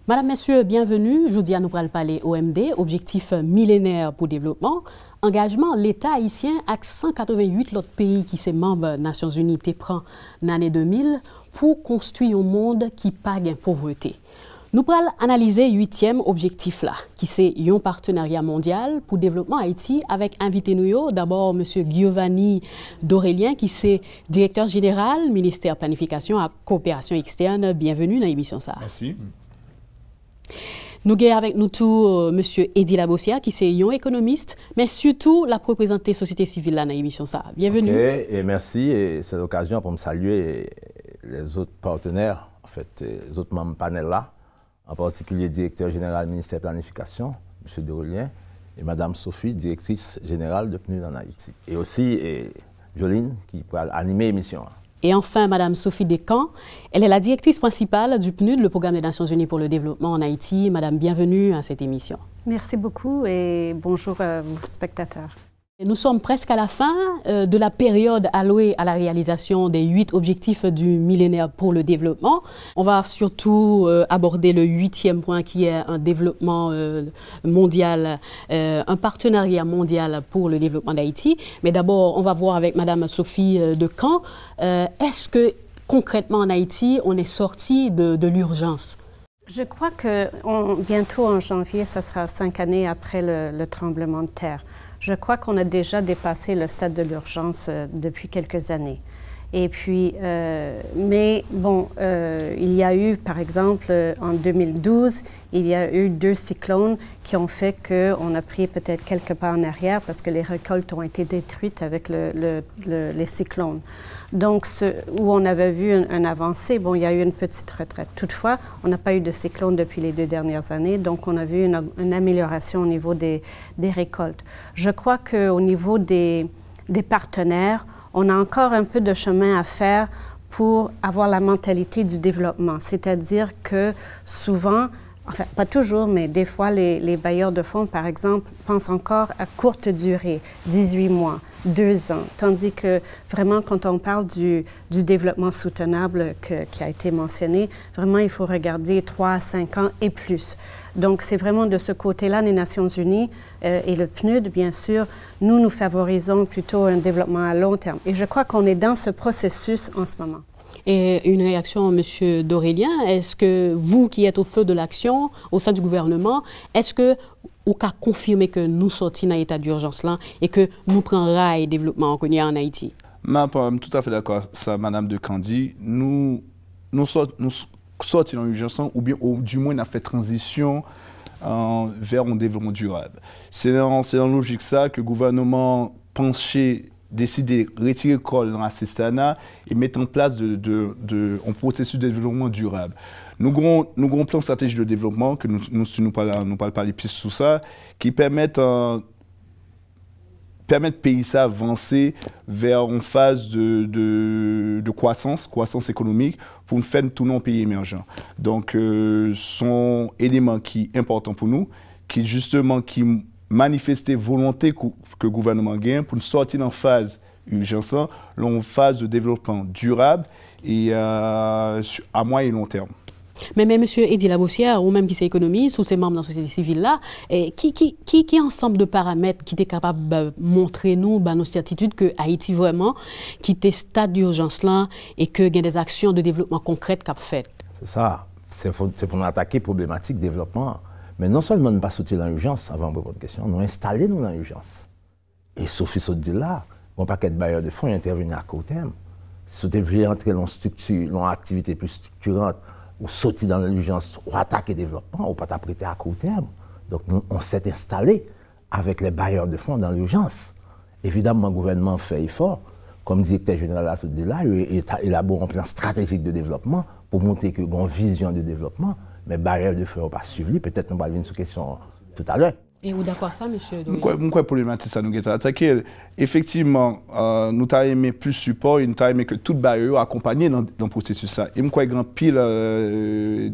Madame, Messieurs, bienvenue. Je dis à nous parler OMD, Objectif millénaire pour le développement. Engagement, l'État haïtien avec 188 autres pays qui sont membres des Nations Unies prend en l'année 2000 pour construire un monde qui n'a pas de pauvreté. Nous allons analyser le 8e objectif là, qui c'est un partenariat mondial pour le développement Haïti avec invité nous d'abord M. Giovanni Dorélien, qui c'est directeur général, ministère planification et coopération externe. Bienvenue dans l'émission ça. Merci. Nous avons avec nous tout M. Edi Labossia, qui est un économiste, mais surtout la représentante société civile dans l'émission ça. Bienvenue. Okay, et merci, et c'est l'occasion pour me saluer les autres partenaires, en fait, les autres membres panel là, en particulier le directeur général du ministère de la Planification, M. Dorélien, et Mme Sophie, directrice générale de PNUD en Haïti. Et aussi Jolene, qui pourra animer l'émission. Et enfin, Mme Sophie Descamps, elle est la directrice principale du PNUD, le Programme des Nations Unies pour le développement en Haïti. Madame, bienvenue à cette émission. Merci beaucoup et bonjour à vos spectateurs. Nous sommes presque à la fin de la période allouée à la réalisation des 8 objectifs du millénaire pour le développement. On va surtout aborder le 8e point qui est un développement mondial, un partenariat mondial pour le développement d'Haïti. Mais d'abord, on va voir avec Madame Sophie Descamps, est-ce que concrètement en Haïti, on est sorti de l'urgence? Je crois que bientôt en janvier, ça sera 5 années après le tremblement de terre. Je crois qu'on a déjà dépassé le stade de l'urgence depuis quelques années. Et puis, mais bon, il y a eu, par exemple, en 2012, il y a eu 2 cyclones qui ont fait qu'on a pris peut-être quelques pas en arrière parce que les récoltes ont été détruites avec les cyclones. Donc, où on avait vu un avancée, bon, il y a eu une petite retraite. Toutefois, on n'a pas eu de cyclone depuis les 2 dernières années, donc on a vu une amélioration au niveau des récoltes. Je crois qu'au niveau des partenaires, on a encore un peu de chemin à faire pour avoir la mentalité du développement. C'est-à-dire que souvent, enfin pas toujours, mais des fois, les bailleurs de fonds, par exemple, pensent encore à courte durée, 18 mois, 2 ans. Tandis que vraiment, quand on parle du développement soutenable qui a été mentionné, vraiment, il faut regarder 3 à 5 ans et plus. Donc, c'est vraiment de ce côté-là, les Nations Unies et le PNUD, bien sûr, nous favorisons plutôt un développement à long terme. Et je crois qu'on est dans ce processus en ce moment. Et une réaction, M. Dorélien, est-ce que vous qui êtes au feu de l'action au sein du gouvernement, est-ce que vous pouvez confirmer que nous sortons dans l'état d'urgence là et que nous prenons rail développement en Haïti? Je suis tout à fait d'accord avec ça, Mme de Candy. Nous sortons dans l'urgence ou bien du moins on a fait transition vers un développement durable. C'est dans la logique ça que le gouvernement penché décider de retirer le col dans l'assistanat et mettre en place un processus de développement durable. Nous avons un plan stratégique de développement que nous parlons parler plus sur ça, qui permettent pays d'avancer vers une phase de croissance économique pour faire tourner un pays émergent. Donc, sont éléments qui sont importants pour nous, qui manifester volonté que le gouvernement gagne pour nous sortir en phase urgence, en phase de développement durable et à moyen et long terme. Mais M. Edi Labossia, ou même qui est économiste, ou ces membres de la société civile-là, qui ensemble de paramètres qui étaient capables de montrer nous nos certitudes que Haïti vraiment quitte stade d'urgence là et que il y a des actions de développement concrètes qu'a fait? C'est ça, c'est pour nous attaquer problématique développement. Mais non seulement ne pas sortir dans l'urgence, avant votre question, nous installer nous dans l'urgence. Et Sophie se dit là, un paquet de bailleurs de fonds intervenir à court terme. Si vous devez entrer dans une structure, dans une activité plus structurante, ou sortir dans l'urgence, ou attaquer le développement, ou pas t'apprêter à court terme. Donc nous, on s'est installé avec les bailleurs de fonds dans l'urgence. Évidemment, le gouvernement fait effort. Comme directeur général a dit là, il élabore un plan stratégique de développement pour montrer qu'il y a une vision de développement. Mais bailleurs de fonds n'ont pas suivi. Peut-être nous allons venir sur question tout à l'heure. Et vous d'accord ça, monsieur? Pourquoi problématique ça nous a attaqué? Effectivement, nous avons aimé plus support, nous avons aimé que tout bailleur accompagné dans le processus ça. Et moi, grand pile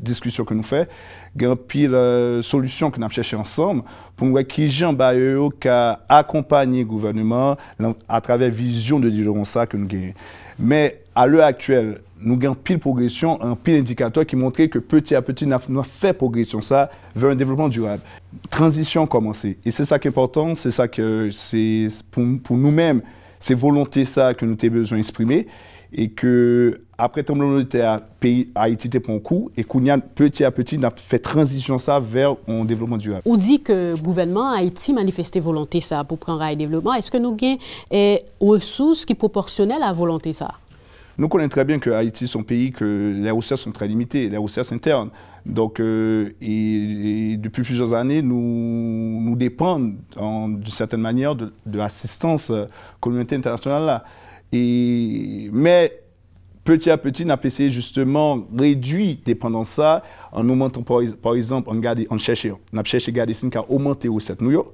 discussion que nous faisons, grand pile solution que nous avons cherché ensemble pour voir qui Jean Bayeau qui a accompagné le gouvernement à travers la vision de développement ça que nous gagnons. Mais à l'heure actuelle, nous avons pile progression, un pile indicateur qui montrait que petit à petit, nous avons fait progression ça vers un développement durable. Transition commencée. Et c'est ça qui est important, c'est ça que c'est pour nous-mêmes, c'est volonté ça que nous avons besoin d'exprimer. Et que après tremblement de terre, Haïti était pour un coup, et qu'on a petit à petit, nous avons fait transition ça vers un développement durable. On dit que le gouvernement Haïti manifestait volonté ça pour prendre un développement. Est-ce que nous avons des ressources qui proportionnent à la volonté ça? Nous connaissons très bien que Haïti est un pays que les ressources sont très limitées, les ressources internes. Donc, et depuis plusieurs années, nous dépendons d'une certaine manière de l'assistance communautaire internationale là. Mais petit à petit, on a essayé justement de réduire la dépendance ça en augmentant, par exemple, on a cherché à garder ce qui a augmenté au 7 New York.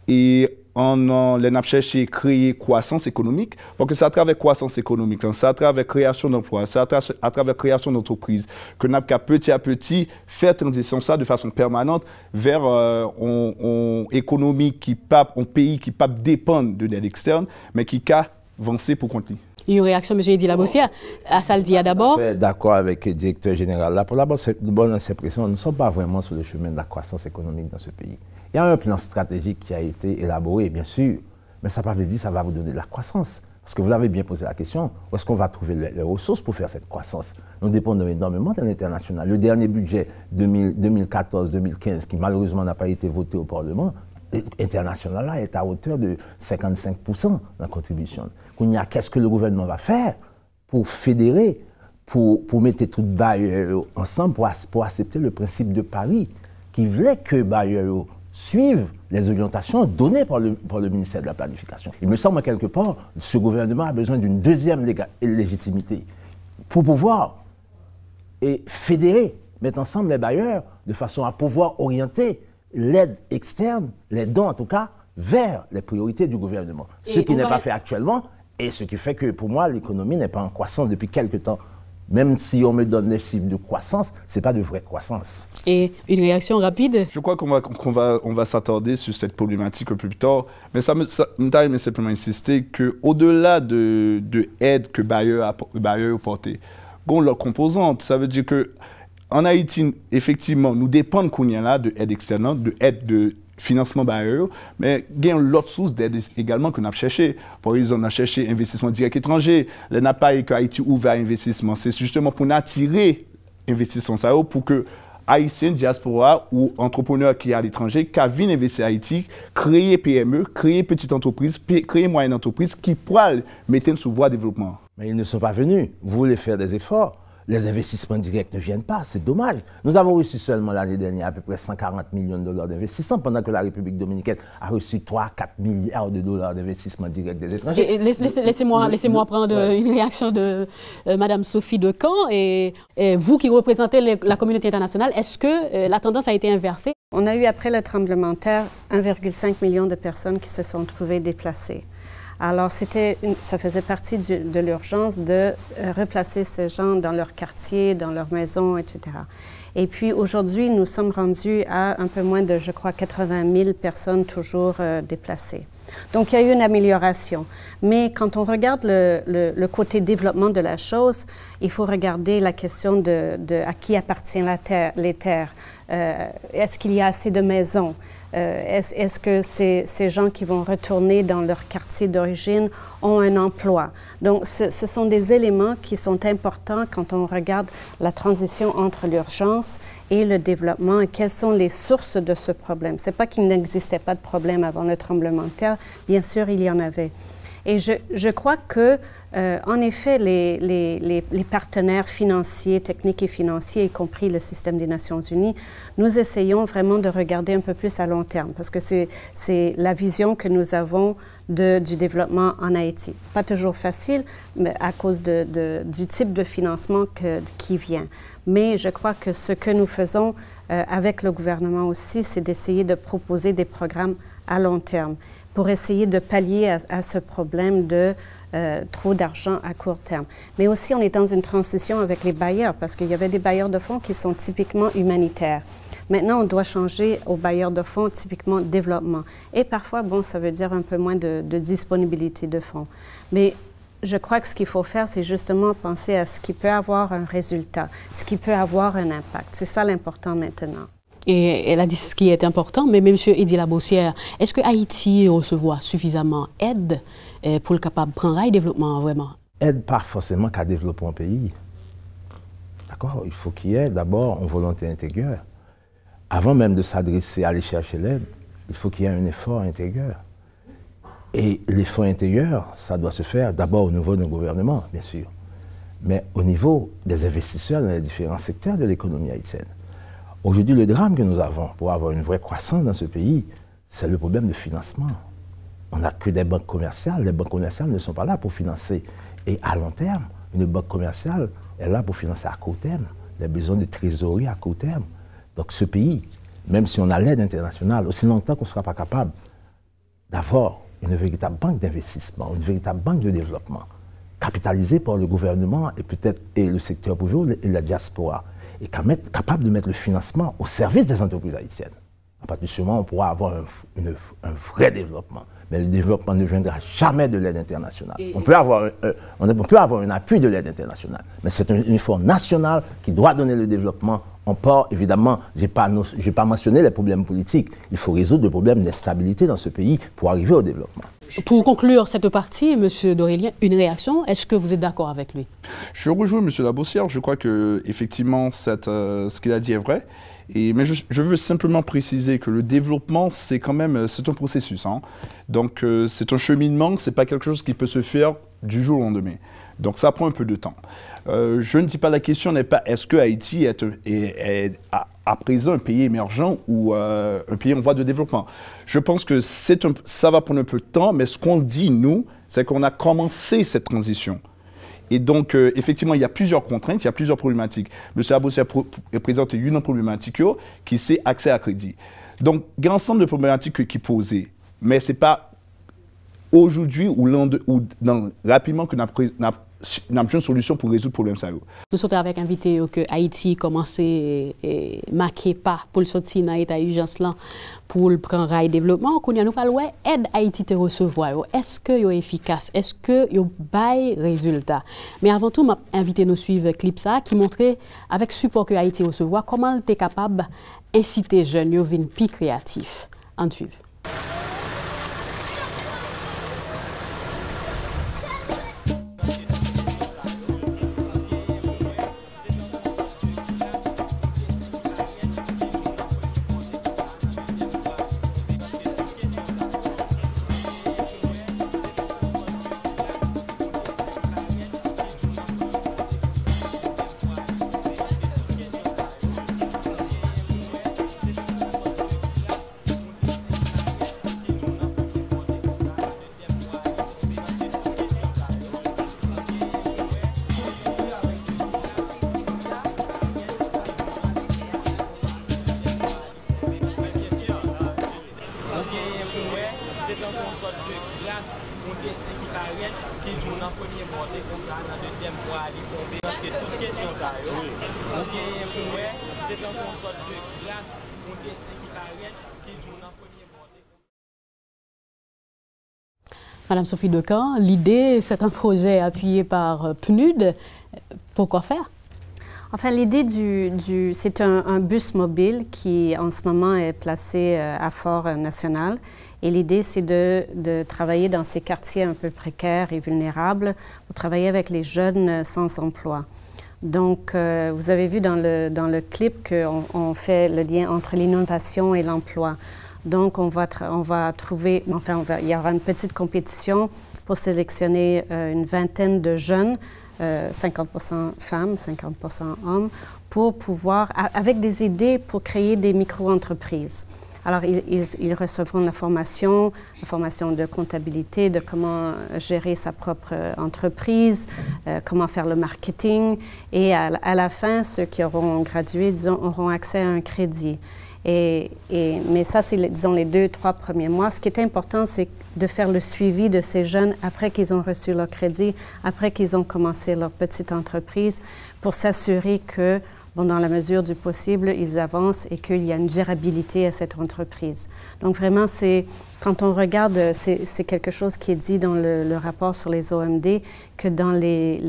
Et on a cherché à créer croissance économique, parce que c'est à travers croissance économique, c'est à travers création d'emplois, c'est à travers création d'entreprises que nous avons petit à petit faire transition ça de façon permanente vers une économie un pays qui ne dépend de l'aide externe, mais qui a avancé pour continuer. Une réaction, M. Eddy Labossière, à ça le dit d'abord. Je suis d'accord avec le directeur général. Là, pour la bonne impression, nous ne sommes pas vraiment sur le chemin de la croissance économique dans ce pays. Il y a un plan stratégique qui a été élaboré, bien sûr, mais ça ne veut pas dire que ça va vous donner de la croissance. Parce que vous l'avez bien posé la question, où est-ce qu'on va trouver les ressources pour faire cette croissance? Nous dépendons énormément de l'international. Le dernier budget 2014-2015, qui malheureusement n'a pas été voté au Parlement, international là est à hauteur de 55% de la contribution. Qu'est-ce que le gouvernement va faire pour fédérer, pour mettre tout bailleurs ensemble, pour accepter le principe de Paris, qui voulait que bailleurs suivent les orientations données par le ministère de la Planification. Il me semble quelque part, ce gouvernement a besoin d'une deuxième légitimité pour pouvoir fédérer, mettre ensemble les bailleurs de façon à pouvoir orienter l'aide externe, les dons en tout cas, vers les priorités du gouvernement. Ce qui n'est pas fait actuellement et ce qui fait que pour moi, l'économie n'est pas en croissance depuis quelque temps. Même si on me donne des chiffres de croissance, ce n'est pas de vraie croissance. Et une réaction rapide? Je crois qu'on va s'attarder sur cette problématique un peu plus tard, mais ça me simplement insister qu'au-delà de aide que bailleurs apporté, leur composante, ça veut dire que en Haïti, effectivement, nous dépendons de aide externe, de aide de financement bailleur, mais il y a l'autre source d'aide également que nous avons cherché. Par exemple, on a cherché investissement direct étranger. Le n'a pas que Haïti ouvert à investissement. C'est justement pour attirer investissement pour que Haïtiens, diaspora ou entrepreneurs qui sont à l'étranger, qui viennent investir à Haïti, créer PME, créer petite entreprise, créer moyenne entreprise qui pourraient mettre sous voie de développement. Mais ils ne sont pas venus. Vous voulez faire des efforts. Les investissements directs ne viennent pas, c'est dommage. Nous avons reçu seulement l'année dernière à peu près 140 millions de dollars d'investissement, pendant que la République dominicaine a reçu 3-4 milliards de dollars d'investissement direct des étrangers. Laissez-moi prendre une réaction de Mme Sophie Decamp. Et vous qui représentez la communauté internationale, est-ce que la tendance a été inversée? On a eu, après le tremblement de terre, 1,5 million de personnes qui se sont trouvées déplacées. Alors, ça faisait partie de l'urgence de replacer ces gens dans leur quartier, dans leur maison, etc. Et puis, aujourd'hui, nous sommes rendus à un peu moins de, je crois, 80 000 personnes toujours déplacées. Donc, il y a eu une amélioration. Mais quand on regarde le côté développement de la chose, il faut regarder la question de à qui appartient les terres. Est-ce qu'il y a assez de maisons? Est-ce que ces gens qui vont retourner dans leur quartier d'origine ont un emploi? Donc, ce sont des éléments qui sont importants quand on regarde la transition entre l'urgence et le développement et quelles sont les sources de ce problème. Ce n'est pas qu'il n'existait pas de problème avant le tremblement de terre, bien sûr, il y en avait. Et je crois que, en effet, les partenaires financiers, techniques et financiers, y compris le système des Nations Unies, nous essayons vraiment de regarder un peu plus à long terme, parce que c'est la vision que nous avons du développement en Haïti. Pas toujours facile, mais à cause du type de financement qui vient. Mais je crois que ce que nous faisons avec le gouvernement aussi, c'est d'essayer de proposer des programmes à long terme, pour essayer de pallier à ce problème de trop d'argent à court terme. Mais aussi, on est dans une transition avec les bailleurs, parce qu'il y avait des bailleurs de fonds qui sont typiquement humanitaires. Maintenant, on doit changer aux bailleurs de fonds, typiquement développement. Et parfois, bon, ça veut dire un peu moins de disponibilité de fonds. Mais je crois que ce qu'il faut faire, c'est justement penser à ce qui peut avoir un résultat, ce qui peut avoir un impact. C'est ça l'important maintenant. Et elle a dit ce qui est important, mais M. Eddy Labossière, est-ce que Haïti recevoir suffisamment d'aide pour le capable de prendre un développement vraiment? Aide pas forcément qu'à développer un pays. D'accord? Il faut qu'il y ait d'abord une volonté intérieure. Avant même de s'adresser à aller chercher l'aide, il faut qu'il y ait un effort intérieur. Et l'effort intérieur, ça doit se faire d'abord au niveau d'un gouvernement, bien sûr, mais au niveau des investisseurs dans les différents secteurs de l'économie haïtienne. Aujourd'hui, le drame que nous avons pour avoir une vraie croissance dans ce pays, c'est le problème de financement. On n'a que des banques commerciales. Les banques commerciales ne sont pas là pour financer. Et à long terme, une banque commerciale est là pour financer à court terme, les besoins de trésorerie à court terme. Donc ce pays, même si on a l'aide internationale, aussi longtemps qu'on ne sera pas capable d'avoir une véritable banque d'investissement, une véritable banque de développement, capitalisée par le gouvernement et peut-être le secteur privé et la diaspora, et capable de mettre le financement au service des entreprises haïtiennes. À partir de ce moment, on pourra avoir un vrai développement. Mais le développement ne viendra jamais de l'aide internationale. On peut avoir un appui de l'aide internationale, mais c'est un effort national qui doit donner le développement. On part, évidemment, je n'ai pas mentionné les problèmes politiques. Il faut résoudre le problème d'instabilité dans ce pays pour arriver au développement. Pour conclure cette partie, M. Dorélien, une réaction, est-ce que vous êtes d'accord avec lui? Je rejoins M. Labossière, je crois qu'effectivement, ce qu'il a dit est vrai. Mais je veux simplement préciser que le développement, c'est un processus. Hein. Donc, c'est un cheminement, ce n'est pas quelque chose qui peut se faire du jour au lendemain. Donc, ça prend un peu de temps. Je ne dis pas, la question n'est pas est-ce que Haïti est à présent un pays émergent ou un pays en voie de développement. Je pense que ça va prendre un peu de temps, mais ce qu'on dit, nous, c'est qu'on a commencé cette transition. Et donc, effectivement, il y a plusieurs contraintes, il y a plusieurs problématiques. M. Labossière présente une problématique qui c'est accès à crédit. Donc, il y a un ensemble de problématiques qui sont posées, mais ce n'est pas aujourd'hui ou rapidement que nous avons une solution pour résoudre le problème. Nous sommes avec invité que Haïti commence à marquer pas pour le sortir dans l'état d'urgence pour le prendre rail développement. Nous avons parlé aide Haïti te recevoir. Est-ce que c'est efficace? Est-ce que c'est bail résultat? Mais avant tout, je invité nous suivre clip ça qui montrait avec support que Haïti recevoir comment tu es capable d'inciter les jeunes à venir plus créatifs. En suivre. Madame Sophie Decamp, l'idée, c'est un projet appuyé par PNUD. Pourquoi faire? Enfin, l'idée c'est un bus mobile qui, en ce moment, est placé à Fort National. Et l'idée, c'est de travailler dans ces quartiers un peu précaires et vulnérables pour travailler avec les jeunes sans emploi. Donc, vous avez vu dans le clip qu'on fait le lien entre l'innovation et l'emploi. Donc, on va trouver, enfin, il y aura une petite compétition pour sélectionner une vingtaine de jeunes, 50% femmes, 50% hommes, pour pouvoir, avec des idées pour créer des micro-entreprises. Alors, ils recevront la formation de comptabilité, de comment gérer sa propre entreprise, comment faire le marketing. Et à la fin, ceux qui auront gradué, disons, auront accès à un crédit. Mais ça, c'est, disons, les 2-3 premiers mois. Ce qui est important, c'est de faire le suivi de ces jeunes après qu'ils ont reçu leur crédit, après qu'ils ont commencé leur petite entreprise, pour s'assurer que bon, dans la mesure du possible, ils avancent et qu'il y a une durabilité à cette entreprise. Donc vraiment, quand on regarde, c'est quelque chose qui est dit dans le rapport sur les OMD, que dans les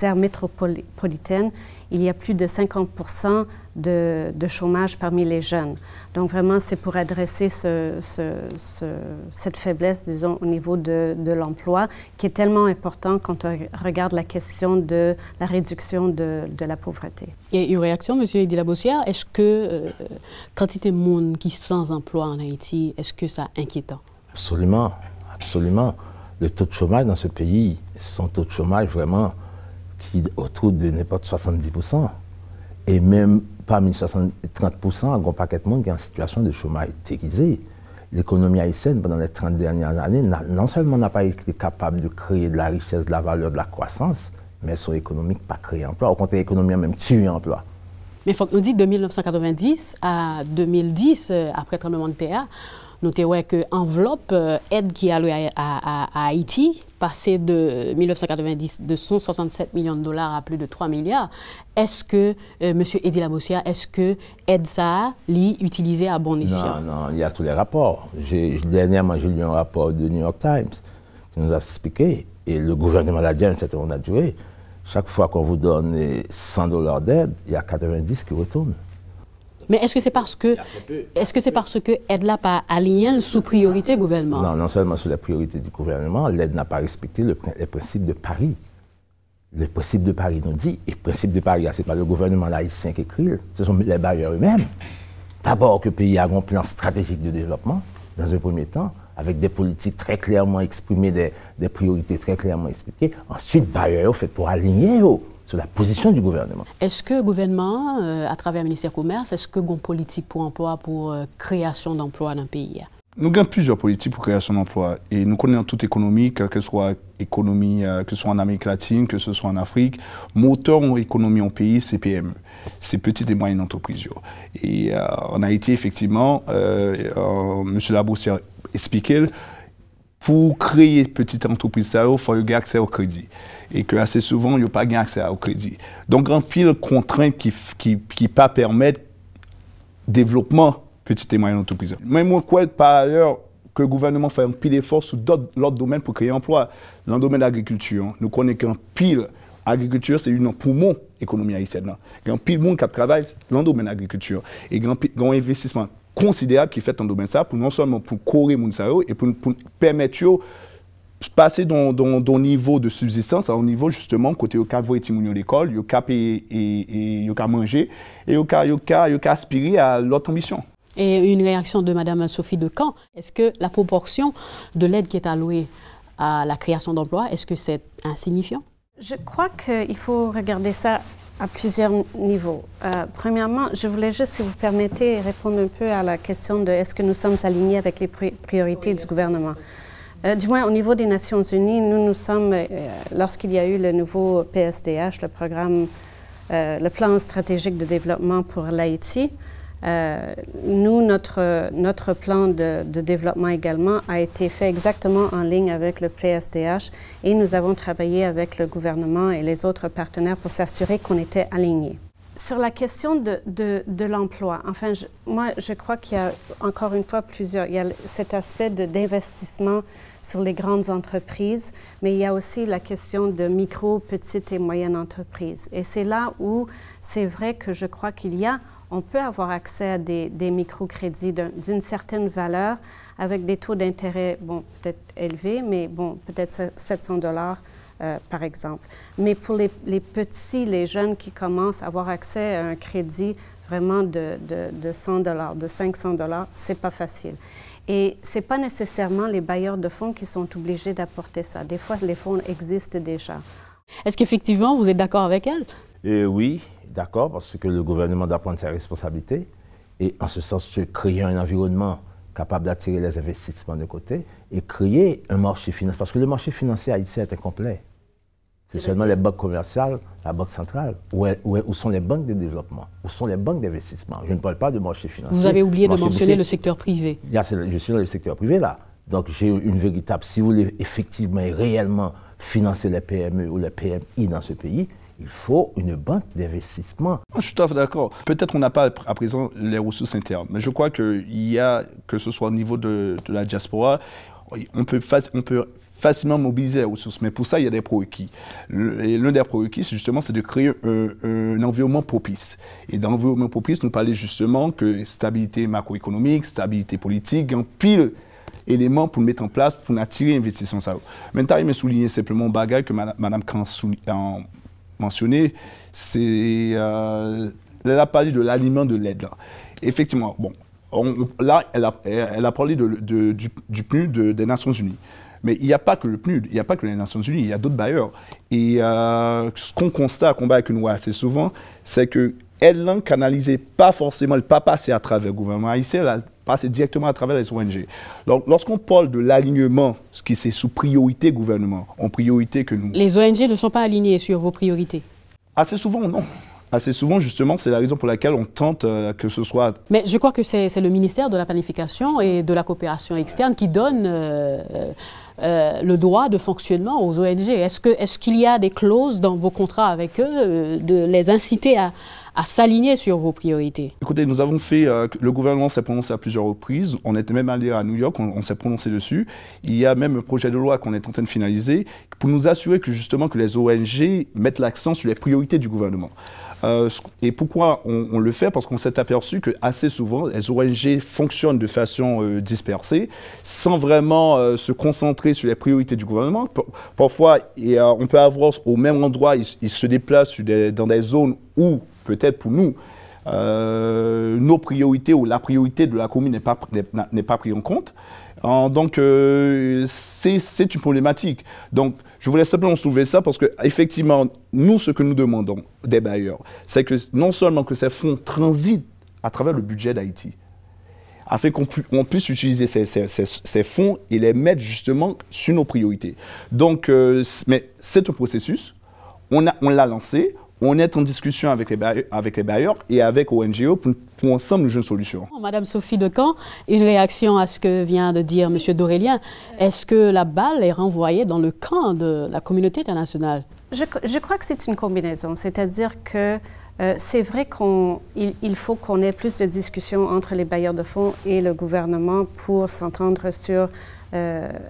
aires métropolitaines, il y a plus de 50% de chômage parmi les jeunes. Donc vraiment, c'est pour adresser cette faiblesse, disons, au niveau de l'emploi, qui est tellement important quand on regarde la question de la réduction de la pauvreté. Et une réaction, M. Eddy Labossière, est-ce que quantité de monde qui est sans emploi en Haïti, est-ce que ça inquiétant? Absolument, absolument. Le taux de chômage dans ce pays, c'est un taux de chômage vraiment qui est autour de n'importe 70%. Et même parmi 30%, il y a un paquet de monde qui est en situation de chômage déguisé. L'économie haïtienne, pendant les 30 dernières années, non seulement n'a pas été capable de créer de la richesse, de la valeur, de la croissance, mais son économie n'a pas créé d'emploi. Au contraire, l'économie a même tué l'emploi. Mais il faut que nous disions de 1990 à 2010, après le tremblement de terre, nous avons que l'enveloppe aide qui est allouée à Haïti passée de 1990 de 167 millions de dollars à plus de 3 milliards. Est-ce que, M. Eddy Labossière, est-ce que aide ça l'y utilisé à bon escient? Non, il y a tous les rapports. Dernièrement, j'ai lu un rapport de New York Times qui nous a expliqué, et le gouvernement l'a dit à un certain moment de durée, chaque fois qu'on vous donne 100 dollars d'aide, il y a 90 qui retournent. Mais est-ce que c'est parce que l'aide n'a pas aligné sous priorité gouvernement? Non, non seulement sous la priorité du gouvernement, l'aide n'a pas respecté les principes de Paris. Le principe de Paris nous dit, et le principe de Paris, ce n'est pas le gouvernement haïtien qui écrit, ce sont les bailleurs eux-mêmes. D'abord que le pays a un plan stratégique de développement, dans un premier temps, avec des politiques très clairement exprimées, des priorités très clairement expliquées. Ensuite, bailleurs fait pour aligner sur la position du gouvernement. Est-ce que le gouvernement, à travers le ministère du Commerce, est-ce que une politique pour emploi, pour création d'emplois dans le pays? Nous avons plusieurs politiques pour création d'emplois. Et nous connaissons toute économie, que ce soit économie, que ce soit en Amérique latine, que ce soit en Afrique. Moteur en économie en pays, c'est PME. C'est petites et moyennes entreprises. Et en Haïti, effectivement, M. Labossière expliquait, pour créer petite entreprise, il faut avoir accès au crédit. Et que assez souvent, il n'y a pas accès au crédit. Donc, il y a pile de contraintes qui pas permettent le développement petite et moyenne entreprise. Mais moi, je crois par ailleurs que le gouvernement fait un pile d'efforts sur d'autres domaines pour créer emploi. Dans le domaine de l'agriculture, nous connaissons qu'un pile. L'agriculture, c'est une poumon de l'économie haïtienne. Il y a un pile de monde qui travaille dans le domaine de l'agriculture. Et il y a un investissement considérable qui est fait dans le domaine de ça, pour non seulement pour corriger les gens et pour permettre de passer dans niveau de subsistance, à un niveau justement, côté au cas de à l'école, il y a payer et manger, et il y a aspirer à l'autre ambition. Et une réaction de Mme Sophie Decamp, est-ce que la proportion de l'aide qui est allouée à la création d'emplois, est-ce que c'est insignifiant? Je crois qu'il faut regarder ça à plusieurs niveaux. Premièrement, je voulais juste, si vous permettez, répondre un peu à la question de est-ce que nous sommes alignés avec les priorités du gouvernement. Du moins, au niveau des Nations Unies, nous sommes, lorsqu'il y a eu le nouveau PSDH, le plan stratégique de développement pour l'Haïti, notre plan de développement également a été fait exactement en ligne avec le PSDH et nous avons travaillé avec le gouvernement et les autres partenaires pour s'assurer qu'on était alignés. Sur la question de l'emploi, enfin, moi, je crois qu'il y a encore une fois il y a cet aspect d'investissement sur les grandes entreprises, mais il y a aussi la question de micro, petites et moyennes entreprises. Et c'est là où c'est vrai que je crois on peut avoir accès à des microcrédits d'une certaine valeur avec des taux d'intérêt, bon, peut-être élevés, mais bon, peut-être 700 $, par exemple. Mais pour les petits, les jeunes qui commencent à avoir accès à un crédit vraiment de 100 $, de 500 $, c'est pas facile. Et c'est pas nécessairement les bailleurs de fonds qui sont obligés d'apporter ça. Des fois, les fonds existent déjà. Est-ce qu'effectivement, vous êtes d'accord avec elle? Oui, d'accord, parce que le gouvernement doit prendre ses responsabilités et en ce sens, créer un environnement capable d'attirer les investissements de côté et créer un marché financier. Parce que le marché financier haïtien est incomplet. C'est seulement les banques commerciales, la banque centrale. Où sont les banques de développement? Où sont les banques d'investissement? Je ne parle pas de marché financier. Vous avez oublié de mentionner le secteur privé. Je suis dans le secteur privé là. Donc j'ai une véritable, si vous voulez effectivement et réellement financer les PME ou les PMI dans ce pays, Il faut une banque d'investissement. Je suis tout à fait d'accord. Peut-être qu'on n'a pas à présent les ressources internes, mais je crois qu'il y a, que ce soit au niveau de la diaspora, on peut facilement mobiliser les ressources, mais pour ça, il y a des prérequis. Et l'un des prérequis, justement, c'est de créer un environnement propice. Et dans l'environnement propice, nous parlons justement que stabilité macroéconomique, stabilité politique, un pile éléments pour mettre en place, pour attirer l'investissement. Maintenant, il me souligne simplement un bagage que Mme Khan a mentionné, c'est elle a parlé de l'alignement de l'aide. Effectivement, bon, là, elle a parlé du PNUD des Nations Unies. Mais il n'y a pas que le PNUD, il n'y a pas que les Nations Unies, il y a d'autres bailleurs. Et ce qu'on constate, qu'on voit avec nous assez souvent, c'est qu'elle n'en canalisait pas forcément, elle n'a pas passé à travers le gouvernement haïtien, elle a passé directement à travers les ONG. Lorsqu'on parle de l'alignement, ce qui c'est sous priorité gouvernement, en priorité que nous... Les ONG ne sont pas alignés sur vos priorités? Assez souvent, non. Assez souvent, justement, c'est la raison pour laquelle on tente que ce soit... Mais je crois que c'est le ministère de la Planification et de la Coopération externe qui donne le droit de fonctionnement aux ONG. Est-ce qu'il y a des clauses dans vos contrats avec eux de les inciter à s'aligner sur vos priorités? Écoutez, nous avons fait, le gouvernement s'est prononcé à plusieurs reprises, on était même allé à New York, on s'est prononcé dessus. Il y a même un projet de loi qu'on est en train de finaliser pour nous assurer que justement que les ONG mettent l'accent sur les priorités du gouvernement. Et pourquoi on le fait? Parce qu'on s'est aperçu que assez souvent, les ONG fonctionnent de façon dispersée, sans vraiment se concentrer sur les priorités du gouvernement. Parfois, on peut avoir au même endroit, ils se déplacent dans des zones où, peut-être pour nous, nos priorités ou la priorité de la commune n'est pas prise en compte. Donc, c'est une problématique. Donc, je voulais simplement soulever ça parce qu'effectivement, nous, ce que nous demandons des bailleurs, c'est que non seulement que ces fonds transitent à travers le budget d'Haïti, afin qu'on puisse utiliser ces fonds et les mettre justement sur nos priorités. Donc, mais c'est un processus, on l'a lancé. On est en discussion avec les bailleurs et avec ONGO pour ensemble nous jouer une solution. Madame Sophie Decamp, une réaction à ce que vient de dire M. Dorélien. Est-ce que la balle est renvoyée dans le camp de la communauté internationale? Je crois que c'est une combinaison, c'est-à-dire que c'est vrai qu'il faut qu'on ait plus de discussions entre les bailleurs de fonds et le gouvernement pour s'entendre sur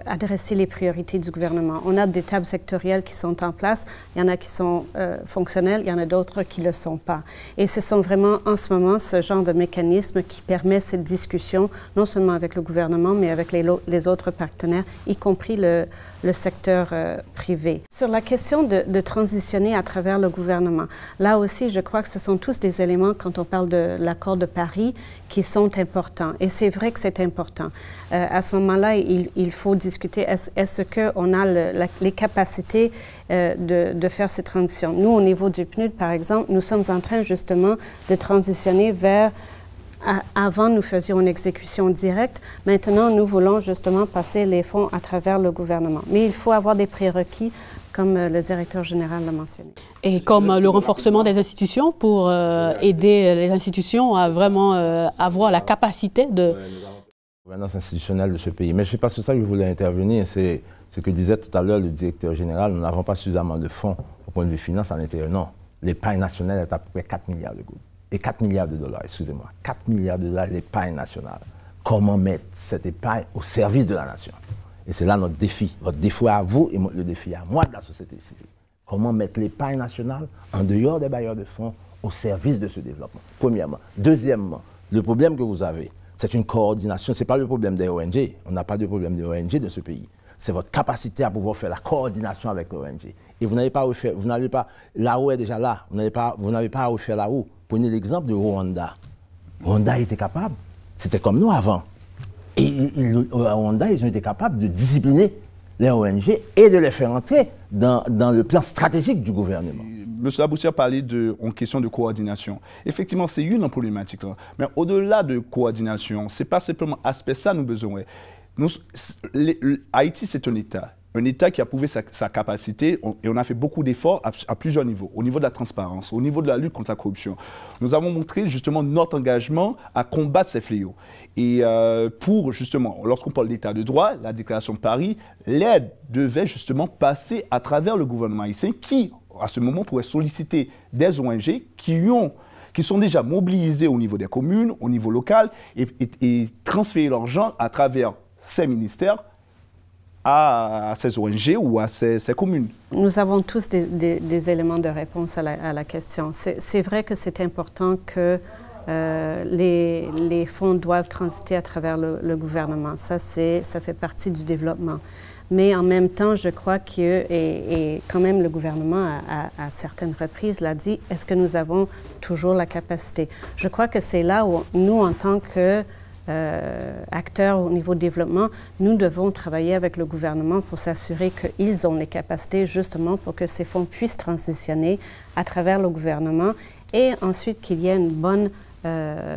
adresser les priorités du gouvernement. On a des tables sectorielles qui sont en place, il y en a qui sont fonctionnelles, il y en a d'autres qui ne le sont pas. Et ce sont vraiment en ce moment ce genre de mécanisme qui permet cette discussion, non seulement avec le gouvernement, mais avec les autres partenaires, y compris le secteur privé. Sur la question de transitionner à travers le gouvernement, là aussi, je crois que ce sont tous des éléments, quand on parle de l'accord de Paris, qui sont importants. Et c'est vrai que c'est important. À ce moment-là, il faut discuter, est-ce qu'on a les capacités de faire ces transitions? Nous, au niveau du PNUD, par exemple, nous sommes en train justement de transitionner vers... Avant, nous faisions une exécution directe. Maintenant, nous voulons justement passer les fonds à travers le gouvernement. Mais il faut avoir des prérequis, comme le directeur général l'a mentionné. Et comme le renforcement des institutions pour aider les institutions à vraiment avoir la capacité de... La gouvernance institutionnelle de ce pays. Mais je ne sais pas sur ça que je voulais intervenir. C'est ce que disait tout à l'heure le directeur général. Nous n'avons pas suffisamment de fonds au point de vue finance à l'intérieur. Non. L'épargne nationale est à peu près 4 milliards de gouttes. Et 4 milliards de dollars, excusez-moi. 4 milliards de dollars d'épargne nationale. Comment mettre cette épargne au service de la nation? Et c'est là notre défi. Votre défi à vous et le défi à moi de la société civile. Comment mettre l'épargne nationale en dehors des bailleurs de fonds au service de ce développement? Premièrement. Deuxièmement, le problème que vous avez, c'est une coordination. Ce n'est pas le problème des ONG. On n'a pas de problème des ONG de ce pays. C'est votre capacité à pouvoir faire la coordination avec l'ONG. Et vous n'allez pas refaire, là-haut est déjà là. Vous n'avez pas à refaire là-haut. Prenez l'exemple de Rwanda. Rwanda était capable. C'était comme nous avant. Et à Rwanda, ils ont été capables de discipliner les ONG et de les faire entrer dans le plan stratégique du gouvernement. M. Aboussi a parlé en question de coordination. Effectivement, c'est une problématique. Là. Mais au-delà de coordination, ce n'est pas simplement aspect ça nous besoin. Haïti, c'est un État. Un État qui a prouvé sa capacité, et on a fait beaucoup d'efforts à plusieurs niveaux. Au niveau de la transparence, au niveau de la lutte contre la corruption. Nous avons montré justement notre engagement à combattre ces fléaux. Et pour justement, lorsqu'on parle d'État de droit, la déclaration de Paris, l'aide devait justement passer à travers le gouvernement haïtien qui à ce moment, pourrait solliciter des ONG qui sont déjà mobilisées au niveau des communes, au niveau local, et transférer l'argent à travers ces ministères à ces ONG ou à ces communes. Nous avons tous des éléments de réponse à la question. C'est vrai que c'est important que les fonds doivent transiter à travers le gouvernement. Ça fait partie du développement. Mais en même temps, je crois que, et quand même le gouvernement à certaines reprises l'a dit, est-ce que nous avons toujours la capacité? Je crois que c'est là où nous, en tant que acteurs au niveau développement, nous devons travailler avec le gouvernement pour s'assurer qu'ils ont les capacités justement pour que ces fonds puissent transitionner à travers le gouvernement et ensuite qu'il y ait une bonne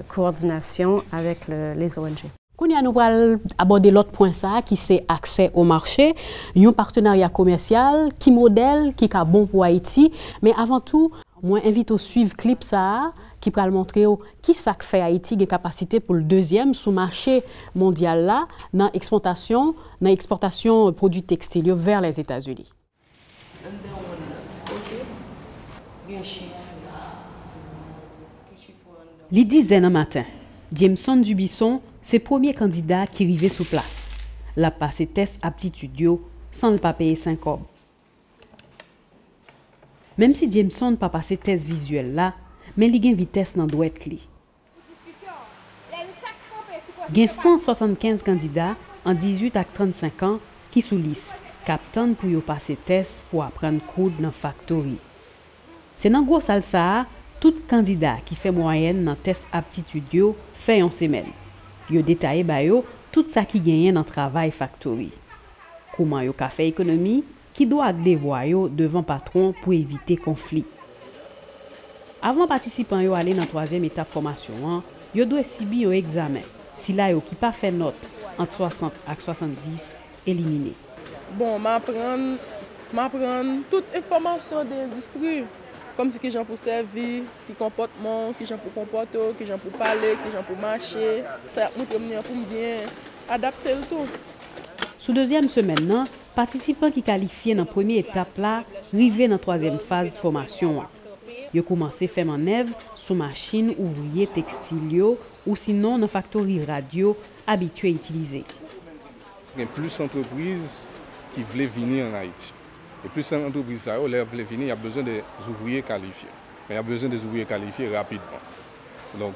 coordination avec les ONG. Nous allons aborder l'autre point qui c'est accès au marché, un partenariat commercial qui modèle, qui est bon pour Haïti, mais avant tout, moi invite à suivre clip ça qui va montrer qui ça fait Haïti des capacités pour le deuxième sous marché mondial là dans l'exportation de produits textiles vers les États-Unis. Les dizaines un matin, Jameson Dubisson, c'est le premier candidat qui arrivait sous place. La passé test aptitude sans le pas payer 5 cobs. Même si Jameson n'a pas passé test visuel là, mais il a une vitesse dans doit être li. Il y a 175 candidats en 18 à 35 ans qui sous liste, captant pour y passer test pour apprendre code dans factory. C'est dans gros salsa, tout candidat qui fait moyenne dans test aptitude yo fait en semaine. Yo détaillé ba yo tout ça qui gagne dans travail factory. Comment yo ka fait économie qui doit dévoyer devant patron pour éviter conflit. Avant participant yo aller dans troisième étape formation, yo doit subir un examen. Si là yo qui pas fait note entre 60 et 70 éliminé. Bon, m'apprendre toute information de l'industrie. Comme si qui gens pour servir, qui comportement, qui gens pour comporter, qui gens pour parler, qui gens pour marcher. Ça nous permet pour bien adapter le tout. Sous deuxième semaine, participants qui qualifiés dans la première étape là, arrivés dans la troisième phase de formation. Ils ont commencé à faire manœuvre sur machine ouvrier textile ou sinon dans la factory radio habituée à utiliser. Il y a plus d'entreprises qui veulent venir en Haïti. Et plus d'entreprises qui veulent venir, il y a besoin des ouvriers qualifiés. Mais il y a besoin des ouvriers qualifiés rapidement. Donc,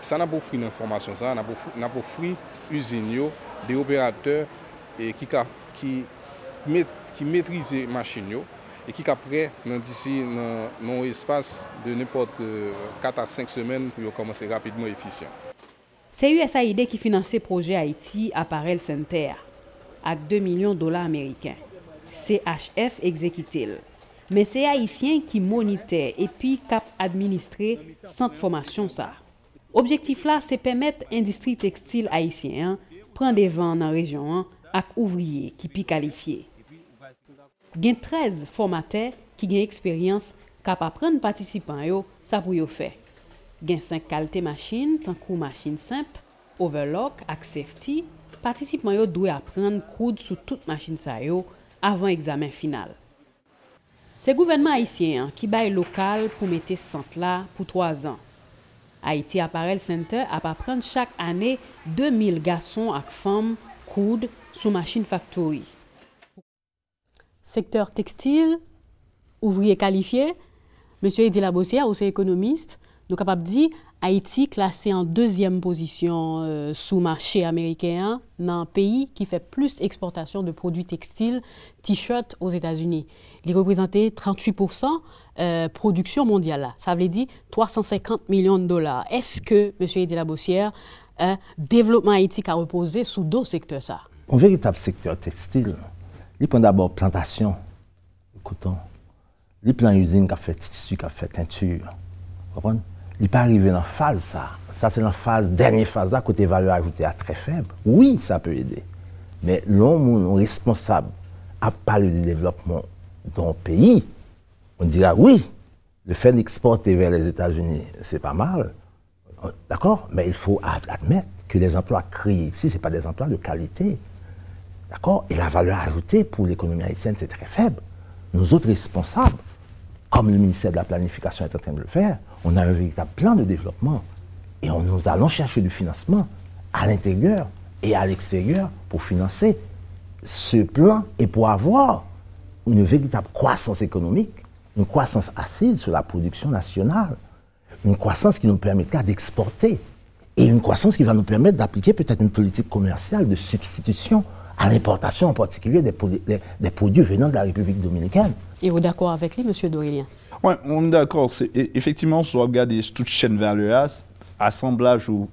ça n'a pas offert l'information, ça n'a pas offert usines, des opérateurs qui maîtrisent les machines et qui après d'ici dans un espace de n'importe 4 à 5 semaines pour commencer rapidement et efficient. C'est USAID qui finance le projet Haïti Apparel Center avec $2 millions américains. CHF exécuté. Mais c'est Haïtien qui moniteur et puis cap administrer centre formation ça. Objectif là, c'est permettre l'industrie textile haïtienne prendre des vents dans la région avec ouvriers qui pi qualifiés. Il y a 13 formateurs qui ont expérience cap apprendre participants yo ça pour yo faire. Il y a 5 qualités machines, tant que machine simple, overlock ak safety, participants yo doivent apprendre coudre sur toute machine ça yo avant examen final. C'est le gouvernement haïtien qui baille local pour mettre ce centre là pour 3 ans. Haïti Apparel Center a pas prendre chaque année 2000 garçons et femmes coudre sous machine factory. Secteur textile, ouvrier qualifié, monsieur Eddy Labossière, aussi économiste, nous capable de dire Haïti classé en 2e position sous marché américain dans un pays qui fait plus exportation de produits textiles, t-shirts aux États-Unis. Il représentait 38% production mondiale. Là. Ça veut dire 350 millions de dollars. Est-ce que, M. Eddy Labossière, développement Haïti a reposé sous 2 secteurs ça? Un véritable secteur textile, il prend d'abord plantation, coton, il prend usine qui a fait tissu, qui a fait teinture. Vous comprenez? Il n'est pas arrivé dans la phase, ça. Ça, c'est la phase, dernière phase, là, côté valeur ajoutée à très faible. Oui, ça peut aider. Mais l'homme responsable à parler du développement d'un pays, on dira oui, le fait d'exporter vers les États-Unis, c'est pas mal. D'accord? Mais il faut admettre que les emplois créés ici, ce n'est pas des emplois de qualité. D'accord? Et la valeur ajoutée pour l'économie haïtienne, c'est très faible. Nous autres responsables, comme le ministère de la Planification est en train de le faire, on a un véritable plan de développement. Et nous allons chercher du financement à l'intérieur et à l'extérieur pour financer ce plan et pour avoir une véritable croissance économique, une croissance assise sur la production nationale, une croissance qui nous permettra d'exporter et une croissance qui va nous permettre d'appliquer peut-être une politique commerciale de substitution à l'importation en particulier des produits venant de la République dominicaine. Et vous êtes d'accord avec lui, M. Dorélien? Oui, on est d'accord. Effectivement, si on regarde toute chaîne de valeur, assemblage ou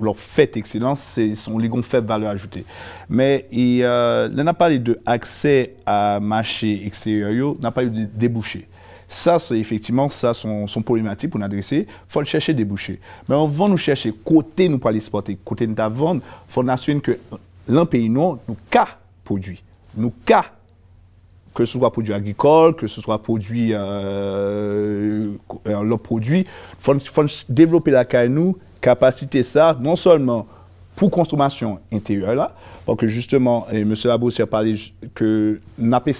leur fait excellence, c'est son ligon faible valeur ajoutée. Mais on a parlé d'accès à marché extérieur, on n'a pas eu de débouché. Ça, c'est effectivement son problématique pour nous adresser. Il faut chercher des débouchés. Mais on va nous chercher côté nous pour aller exporter, côté nous vendre, il faut nous assurer que l'un pays nous cas produit, nous cas que ce soit produit agricole, que ce soit produit leur produit, il faut développer la capacité ça, non seulement pour consommation intérieure là, parce que justement, M. Labossière a parlé que nous avons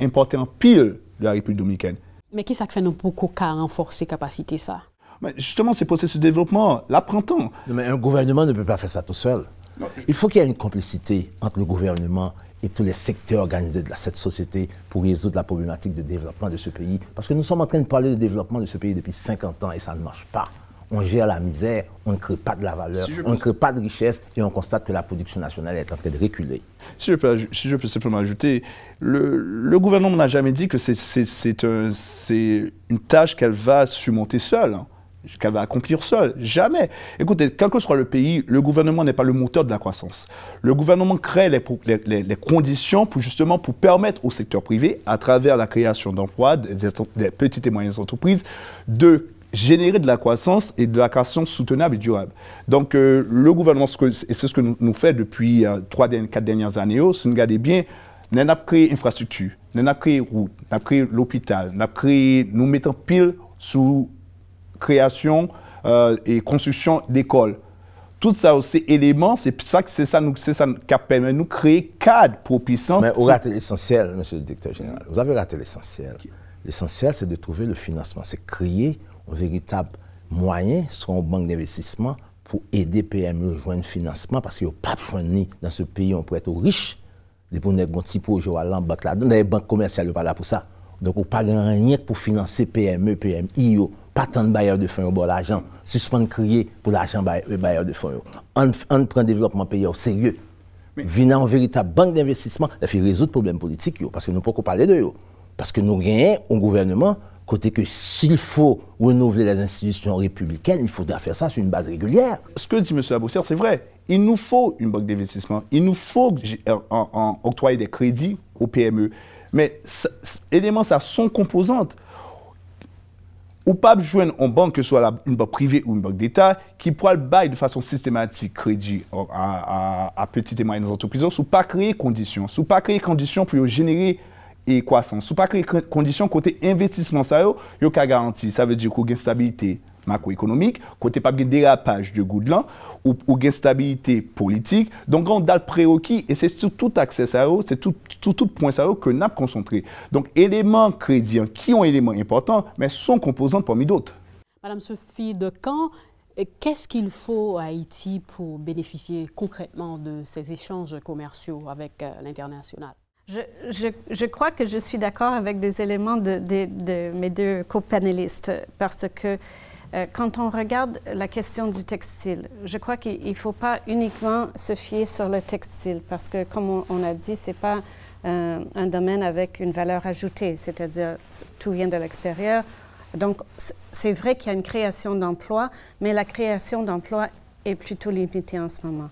importé en pile de la République dominicaine. Mais qui ça fait nous pour renforcer la capacité ça? Mais justement, c'est processus de développement, l'apprend-on. Mais un gouvernement ne peut pas faire ça tout seul. Non, il faut qu'il y ait une complicité entre le gouvernement et tous les secteurs organisés de cette société pour résoudre la problématique de développement de ce pays. Parce que nous sommes en train de parler de développement de ce pays depuis 50 ans et ça ne marche pas. On gère la misère, on ne crée pas de la valeur, on ne crée pas de richesse et on constate que la production nationale est en train de reculer. Si je peux simplement ajouter, le gouvernement n'a jamais dit que c'est une tâche qu'elle va surmonter seule. Qu'elle va accomplir seule. Jamais. Écoutez, quel que soit le pays, le gouvernement n'est pas le moteur de la croissance. Le gouvernement crée les conditions pour permettre au secteur privé, à travers la création d'emplois, des petites et moyennes entreprises, de générer de la croissance et de la croissance soutenable et durable. Donc, le gouvernement, et c'est ce que nous fait depuis 4 dernières années, si vous regardez bien, nous avons créé infrastructure, nous avons créé route, nous avons créé l'hôpital, nous mettons pile sous création et construction d'écoles. Tout ça, c'est élément, c'est ça qui permet de nous créer cadre propice. Mais vous ratez l'essentiel, monsieur le directeur général. Vous avez raté l'essentiel. L'essentiel, c'est de trouver le financement. C'est créer un véritable moyen, soit une banque d'investissement, pour aider PME à joindre financement, parce qu'il n'y a pas de fonds dans ce pays, on peut être riche. Les pour un petit projet à la banque là-dedans, les banques commerciales ne sont pas là pour ça. Donc, on n'a pas rien pour financer PME, PMI. Pas tant de bailleurs de fonds au bord de l'argent, suspendre crier pour l'argent bailleurs de fonds. On prend le développement pays au sérieux. Venant en véritable banque d'investissement, il faut résoudre le problème politique, parce que nous ne pouvons pas parler de eux. Parce que nous gagnons au gouvernement, côté que s'il faut renouveler les institutions républicaines, il faudra faire ça sur une base régulière. Ce que dit M. Labossière, c'est vrai. Il nous faut une banque d'investissement. Il nous faut octroyer des crédits aux PME. Mais éléments, ça sont composantes. Ou pas joindre une banque, que ce soit une banque privée ou une banque d'État, qui pourra le bailler de façon systématique crédit à petites et moyennes entreprises, sous pas créer conditions, pour générer et croissance, sous pas créer conditions côté investissement, ça y a garanti. Ça veut dire qu'il y a une stabilité macroéconomique, côté pas de dérapage de goût de l'an, ou une stabilité politique. Donc, on a le prérequis, et c'est sur tout accès ça, c'est tout point ça que nous avons concentré. Donc, éléments crédits qui ont éléments importants, mais sont composantes parmi d'autres. Madame Sophie Decamps, qu'est-ce qu'il faut à Haïti pour bénéficier concrètement de ces échanges commerciaux avec l'international? Je crois que je suis d'accord avec des éléments de mes deux copanélistes, parce que quand on regarde la question du textile, je crois qu'il ne faut pas uniquement se fier sur le textile, parce que, comme on a dit, ce n'est pas un domaine avec une valeur ajoutée, c'est-à-dire tout vient de l'extérieur. Donc, c'est vrai qu'il y a une création d'emplois, mais la création d'emplois est plutôt limitée en ce moment.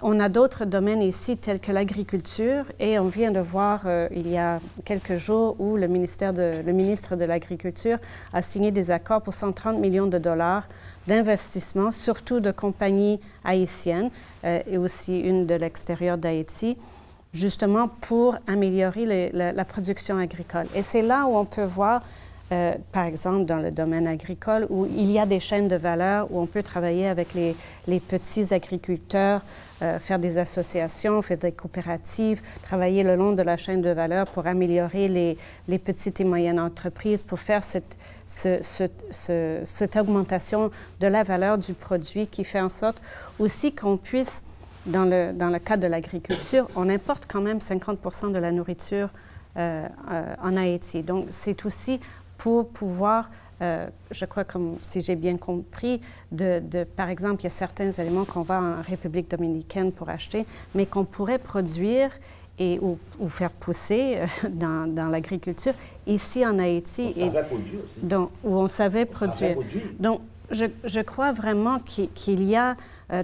On a d'autres domaines ici, tels que l'agriculture, et on vient de voir il y a quelques jours où le ministre de l'Agriculture a signé des accords pour 130 millions de dollars d'investissement, surtout de compagnies haïtiennes et aussi une de l'extérieur d'Haïti, justement pour améliorer la production agricole. Et c'est là où on peut voir par exemple dans le domaine agricole, où il y a des chaînes de valeur, où on peut travailler avec les petits agriculteurs, faire des associations, faire des coopératives, travailler le long de la chaîne de valeur pour améliorer les petites et moyennes entreprises, pour faire cette augmentation de la valeur du produit qui fait en sorte aussi qu'on puisse, dans le cadre de l'agriculture, on importe quand même 50% de la nourriture en Haïti. Donc, c'est aussi pour pouvoir, je crois, comme si j'ai bien compris, par exemple, il y a certains éléments qu'on va en République dominicaine pour acheter, mais qu'on pourrait produire ou faire pousser dans l'agriculture ici en Haïti. On savait produire aussi. Donc, où on savait produire. Donc, je crois vraiment qu'il y a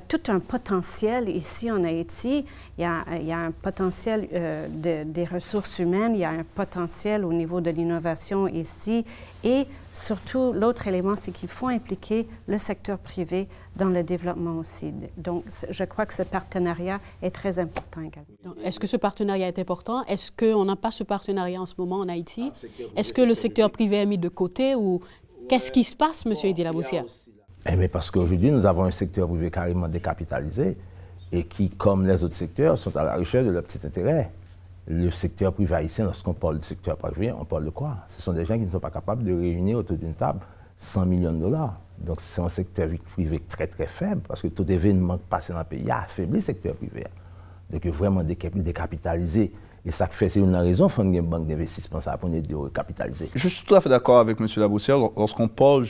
tout un potentiel ici en Haïti. Il y a un potentiel des ressources humaines, il y a un potentiel au niveau de l'innovation ici. Et surtout, l'autre élément, c'est qu'il faut impliquer le secteur privé dans le développement aussi. Donc, je crois que ce partenariat est très important également. Est-ce que ce partenariat est important? Est-ce qu'on n'a pas ce partenariat en ce moment en Haïti? Est-ce que le secteur privé est mis de côté ou qu'est-ce qui se passe, M. Edy Laboussière? Mais parce qu'aujourd'hui, nous avons un secteur privé carrément décapitalisé et qui, comme les autres secteurs, sont à la recherche de leur petit intérêt. Le secteur privé haïtien, lorsqu'on parle du secteur privé, on parle de quoi? Ce sont des gens qui ne sont pas capables de réunir autour d'une table 100 millions de dollars. Donc c'est un secteur privé très très faible parce que tout événement passé dans le pays a affaibli le secteur privé. Donc vraiment décapitalisé. Et ça fait, c'est une raison pour une banque d'investissement, ça pour nous recapitaliser. Je suis tout à fait d'accord avec M. Laboussière. Lorsqu'on parle,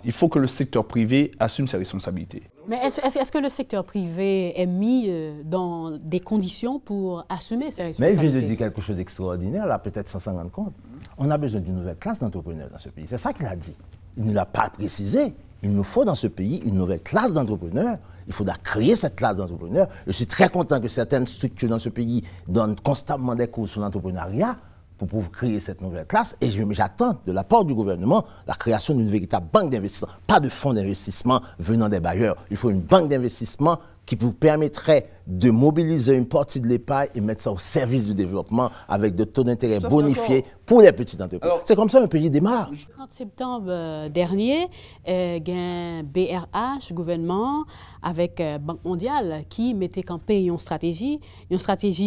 il faut que le secteur privé assume ses responsabilités. Mais est-ce que le secteur privé est mis dans des conditions pour assumer ses responsabilités? Mais il vient de dire quelque chose d'extraordinaire, là, peut-être sans s'en rendre compte. On a besoin d'une nouvelle classe d'entrepreneurs dans ce pays. C'est ça qu'il a dit. Il ne l'a pas précisé. Il nous faut dans ce pays une nouvelle classe d'entrepreneurs. Il faudra créer cette classe d'entrepreneurs. Je suis très content que certaines structures dans ce pays donnent constamment des cours sur l'entrepreneuriat pour pouvoir créer cette nouvelle classe. Et j'attends de la part du gouvernement la création d'une véritable banque d'investissement. Pas de fonds d'investissement venant des bailleurs. Il faut une banque d'investissement qui vous permettrait de mobiliser une partie de l'épargne et mettre ça au service du développement avec de taux d'intérêt bonifiés pour les petites entreprises. C'est comme ça un pays démarre. Le 30 septembre dernier, il y a un BRH, gouvernement, avec Banque mondiale, qui mettait campé une stratégie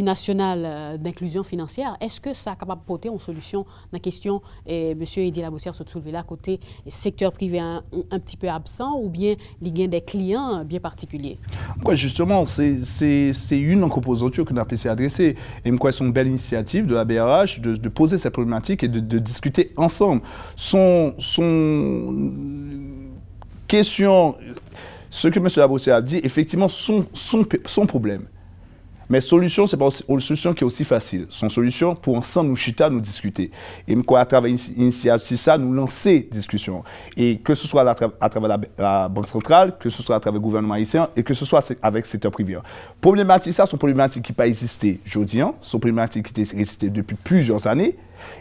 nationale d'inclusion financière. Est-ce que ça est capable de porter une solution dans la question, M. Edy Laboussière se soulevé là, côté secteur privé un petit peu absent ou bien il y a des clients bien particuliers? Justement, c'est une composanture que nous avons essayé d'adresser. Et c'est une belle initiative de la BRH de poser cette problématique et de discuter ensemble. Son question, ce que M. Laboussière a dit, effectivement, son problème. Mais solution, ce n'est pas une solution qui est aussi facile. Son solution, pour ensemble nous chita, nous discuter. Et à travers l'initiative, ça, nous lancer discussion. Et que ce soit à travers la Banque centrale, que ce soit à travers le gouvernement haïtien, et que ce soit avec le secteur privé. Problématiques, ça, sont problématiques qui n'ont pas existé aujourd'hui, sont problématiques qui existent depuis plusieurs années,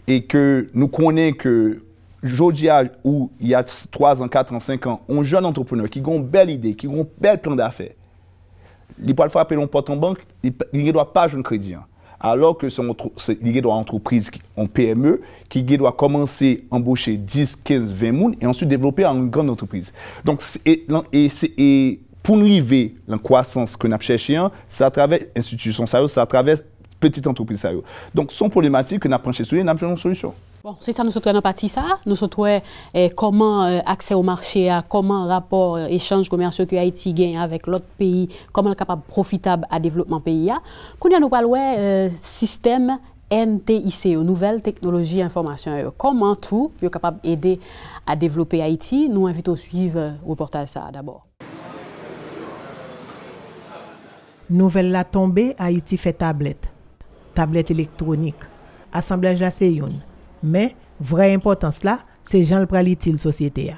et que nous connaissons que aujourd'hui, où il y a 3 ans, 4 ans, 5 ans, on jeune entrepreneur qui ont une belle idée, qui ont un bel plan d'affaires. Il peut faire appeler un porte en banque, il ne doit pas jouer un crédit. Alors que il doit entreprise en PME qui doit commencer à embaucher 10, 15, 20 personnes et ensuite développer en une grande entreprise. Donc, pour nous arriver à la croissance que nous cherchons, c'est à travers l'institution, c'est à travers petite entreprise. Donc, son problématique que nous avons penché sur lui, nous avons une solution. Bon, c'est ça, nous sommes dans partie ça. Nous sommes comment accès au marché, comment rapport échange commerciaux que Haïti gagne avec l'autre pays, comment capable profitable à développement pays. Quand nous parlons système NTIC, nouvelles technologies information. Comment tout est capable d'aider à développer Haïti? Nous invitons à suivre le reportage ça d'abord. Nouvelle la tombée, Haïti fait tablette électronique. Assemblage là c'est une. Mais, vraie importance là, c'est Jean le pralitil société.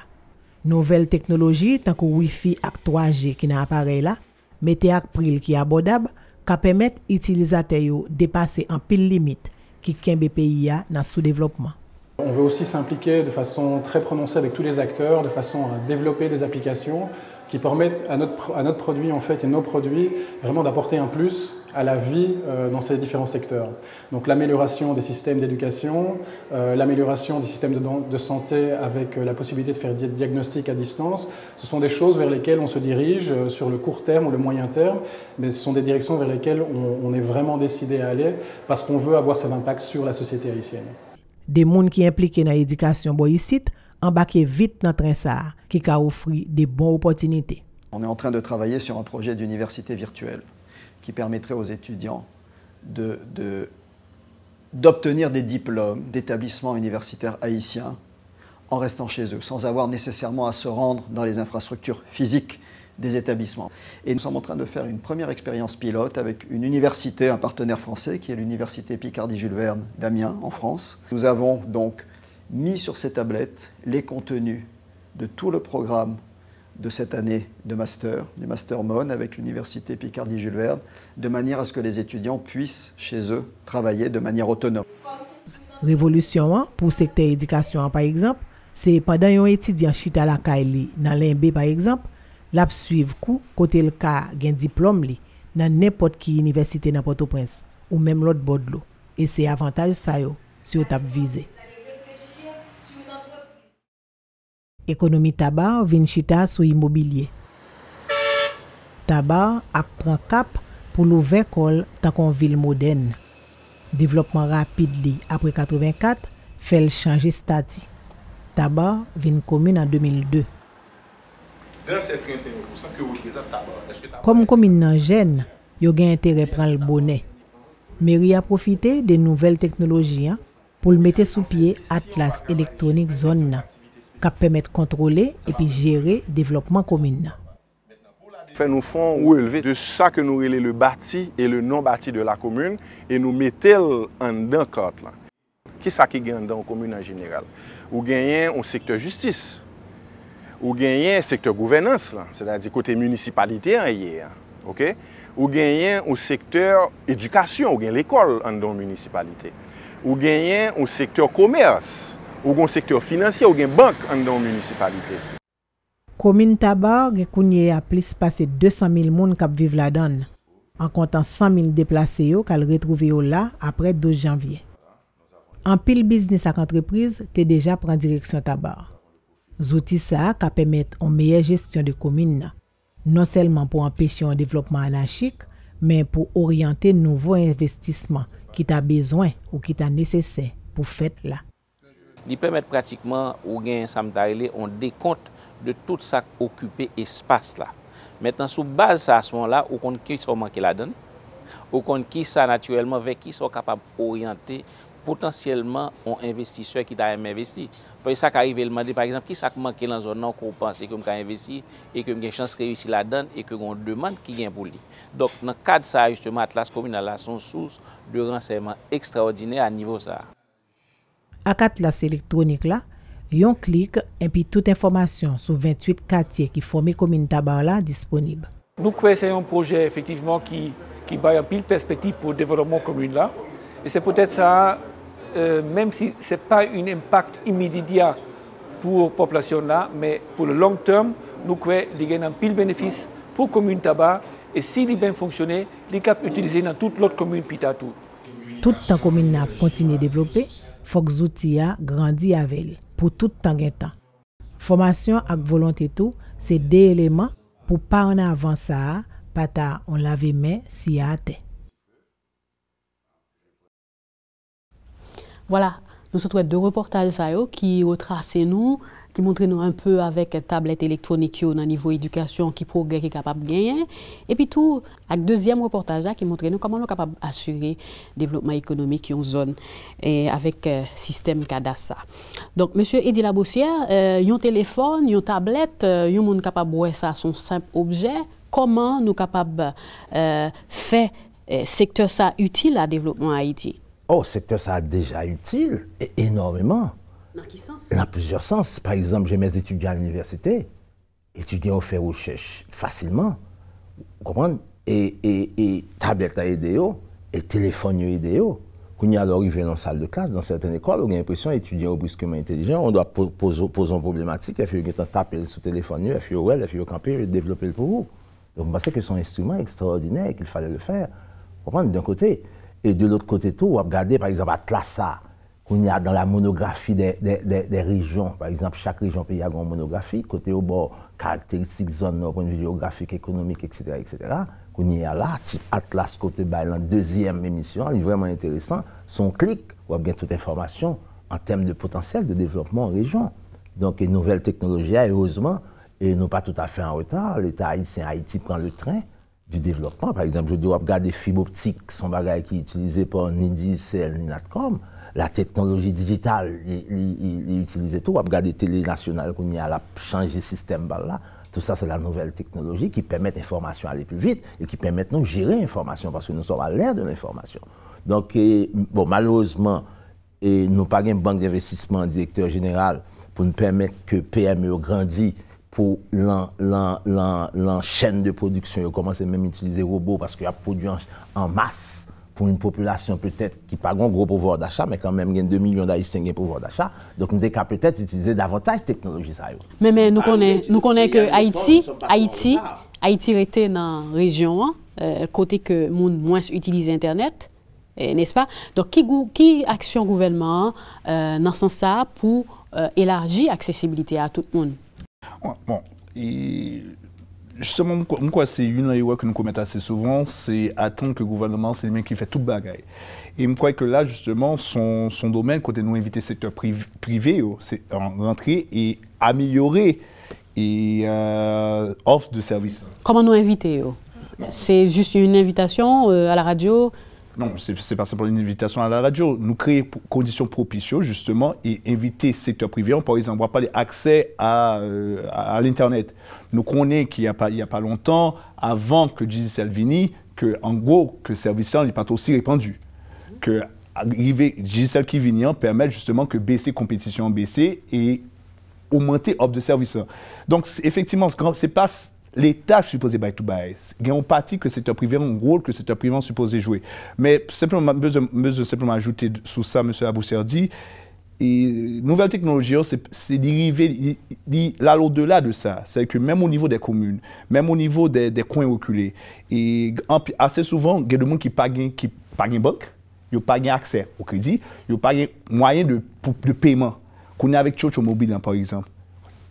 Nouvelle technologie, tant que Wi-Fi et 3G qui n'a appareil là, mettez ak prix qui est abordable, qui permettre utilisateurs de dépasser en pile limite qui kembe pays dans sous-développement. On veut aussi s'impliquer de façon très prononcée avec tous les acteurs, de façon à développer des applications qui permettent à notre produit en fait, et nos produits vraiment d'apporter un plus à la vie dans ces différents secteurs. Donc l'amélioration des systèmes d'éducation, l'amélioration des systèmes de santé avec la possibilité de faire des diagnostics à distance, ce sont des choses vers lesquelles on se dirige sur le court terme ou le moyen terme, mais ce sont des directions vers lesquelles on est vraiment décidé à aller parce qu'on veut avoir cet impact sur la société haïtienne. Des gens qui impliqués dans l'éducation ici embarquer vite dans le train ça qui a offert des bonnes opportunités. On est en train de travailler sur un projet d'université virtuelle qui permettrait aux étudiants d'obtenir des diplômes d'établissements universitaires haïtiens en restant chez eux, sans avoir nécessairement à se rendre dans les infrastructures physiques des établissements. Et nous sommes en train de faire une première expérience pilote avec une université, un partenaire français, qui est l'université Picardie-Jules Verne d'Amiens, en France. Nous avons donc mis sur ces tablettes les contenus de tout le programme de cette année de master, du Master MON avec l'université Picardie-Jules Verne, de manière à ce que les étudiants puissent, chez eux, travailler de manière autonome. Révolution pour le secteur éducation, par exemple, c'est pendant un étudiant chita la Kaili, dans l'IMB, par exemple, l'a suivre coup côté le cas gain diplôme li dans n'importe qui université dans Port-au-Prince ou même l'autre bord de l'eau. Et c'est avantage ça yo si on t'a visé. Économie tabac vient chita sur immobilier. Tabac prend cap pour l'ouvrir école dans une ville moderne. Développement rapide li après 84 fait changer statut. Tabac vient commune en 2002. Dans ces 31% que représente Tabac, est-ce que comme commune nan jeune, yo gen intérêt prendre le bonnet. Mairie a profité des nouvelles technologies pour le mettre sous pied atlas électronique zone qui permet de contrôler et puis gérer développement commune. Fait nous font relever de ça que nous relève le bâti et le non bâti de la commune et nous mettons en dedans carte là. Qui ça qui gagne dans la commune en général? Ou gagnez un secteur justice. Ou gagnez un secteur gouvernance, c'est-à-dire côté municipalité en hier. OK? Ou gagnez un secteur éducation, ou gagnez l'école en dans municipalité. Ou gagnez un secteur commerce, ou un secteur financier, ou gagnez banque en dans municipalité. Commune Tabar gen a plus passé 200 000 moun k'ap viv là-dedans, en comptant 100 000 déplacés yo qu'al retrouvé là après 12 janvier. En pile business ak entreprise te déjà prend direction Tabar. Zouti ça qui permettent une meilleure gestion de commune, non seulement pour empêcher un développement anarchique, mais pour orienter nouveaux investissements qui t'a besoin ou qui t'a nécessaire pour faire là. Ils permettent pratiquement ou gain samtarele on décompte de tout ça qui occupe espace là. Maintenant sous base ça à ce moment-là, ou qu'on qui sont manqué la donne, ou qu'on qui ça naturellement avec qui sont capables d'orienter potentiellement un investisseur qui t'a investi. Parce que ça qui arrive le demander par exemple qui ça manque dans zone non qu'on pense que me investi et que me chance réussir la donne et que on demande qui gagne pour lui. Donc dans le cadre ça justement Atlas communal là son source de renseignement extraordinaire à niveau ça. À Atlas électronique là, yon clic et puis toute information sur 28 quartiers qui forment commune Tabar là disponible. Nous croyons c'est un projet effectivement qui a une pile perspective pour le développement commune là et c'est peut-être ça même si ce n'est pas un impact immédiat pour la population là, mais pour le long terme, nous croyons qu'il y a un pile bénéfice pour la commune Tabar et s'il est bien fonctionné, il est utilisé dans toute l'autre commune Pitatou. Tout la commune a continué à développer, il faut que l'outil a grandi avec elle pour tout temps. Formation et volonté tout, c'est deux éléments pour pas en avant ça, pas on lave main si à terre. Voilà, nous sommes deux reportages qui retracent nous, qui montrent nous un peu avec tablette électronique dans niveau éducation qui progresse qui est capable de gagner. Et puis tout, avec deuxième reportage qui montre nous comment nous sommes capables d'assurer le développement économique en zone et avec système cadastre. Donc, monsieur Edi Labossière, un téléphone, une tablette, un monde capable de voir ça son simple objet. Comment nous sommes capables de faire secteur ça utile à développement Haïti? Oh, secteur ça déjà utile et énormément. Dans quel sens? Dans plusieurs sens. Par exemple, j'ai mes étudiants à l'université. Étudiants ont fait recherche facilement. Vous comprenez? Et tablette a aidé, et téléphone a aidé. Quand il y a arrivé dans la salle de classe, dans certaines écoles, on a l'impression que l'étudiant est brusquement intelligent, on doit poser une problématique, il faut taper sur le téléphone, il faut camper et développer le pour vous. Donc, je pense que c'est un instrument extraordinaire et qu'il fallait le faire. D'un côté. Et de l'autre côté, tout, on va regarder par exemple Atlasa, qu'on y a dans la monographie des régions. Par exemple, chaque région peut y avoir une monographie, côté au bord, caractéristiques, zones, point de vue géographique, économique, etc. Qu'on y a là, type Atlas, côté bas, la deuxième émission, elle est vraiment intéressant. Son clic, on va bien toute information en termes de potentiel de développement en région. Donc, une nouvelle technologie, heureusement, et non pas tout à fait en retard. L'État haïtien, Haïti prend le train du développement. Par exemple, je dois regarder fibre optique, son bagage qui est utilisé par ni Digicel ni Natcom. La technologie digitale, il utilise tout. On va regarder Télé Nationale, qu'on y a changé le système là. Tout ça, c'est la nouvelle technologie qui permet l'information à aller plus vite et qui permet de gérer l'information parce que nous sommes à l'ère de l'information. Donc, bon, malheureusement, nous n'avons pas une banque d'investissement directeur général pour nous permettre que PME grandisse pour la chaîne de production. On commence même à utiliser des robots parce qu'il y a produit en masse pour une population peut-être qui n'a pas un gros pouvoir d'achat, mais quand même il y a 2 millions d'Haïtiens qui ont un pouvoir d'achat. Donc nous devons peut-être utiliser davantage de technologie. Mais nous connaissons que Haïti était dans la région, côté que monde moins utilise Internet, n'est-ce pas? Donc qui action gouvernement dans ce sens pour élargir l'accessibilité à tout le monde? Bon, et justement, moi, c'est une erreur que nous commettons assez souvent, c'est attendre que le gouvernement, c'est lui qui fait tout le bagage. Et je crois que là, justement, son domaine, quand nous invitons le secteur privé, c'est rentrer et améliorer et offre de services. Comment nous inviter? C'est juste une invitation à la radio? Non, c'est pas simplement une invitation à la radio. Nous créons conditions propicieuses, justement, et inviter le secteur privé. Par exemple, on va parler accès à l'Internet. Nous connaissons qu'il n'y a pas longtemps, avant que Digicel vienne, que, en gros, que le service n'est pas aussi répandu. Que Digicel qui vient permet justement que baisser compétition, baisser et augmenter l'offre de services. Donc, effectivement, c'est pas l'État est supposé bailler tout bailler. Il y a une partie que le secteur privé a un rôle que le secteur privé est supposé jouer. Mais simplement, je veux simplement ajouter sous ça, M. Abousser dit, et nouvelle technologie, c'est d'arriver là au-delà de ça. C'est que même au niveau des communes, même au niveau des coins reculés, et assez souvent, il y a des gens qui n'ont pas de banque, ils n'ont pas accès au crédit, ils n'ont pas de moyen de paiement. Qu'on est avec Chocho Mobile, par exemple.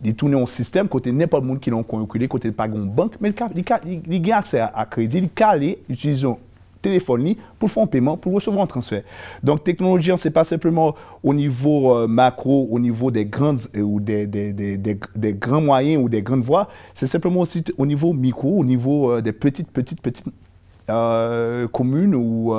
Ils tournent un système côté n'importe monde qui n'a pas reculé, côté pas une banque, mais il a accès à crédit, il calé, utilisent téléphone pour faire un paiement, pour recevoir un transfert. Donc, technologie, ce n'est pas simplement au niveau macro, au niveau des grandes ou des grands moyens ou des grandes voies, c'est simplement aussi au niveau micro, au niveau des petites communes ou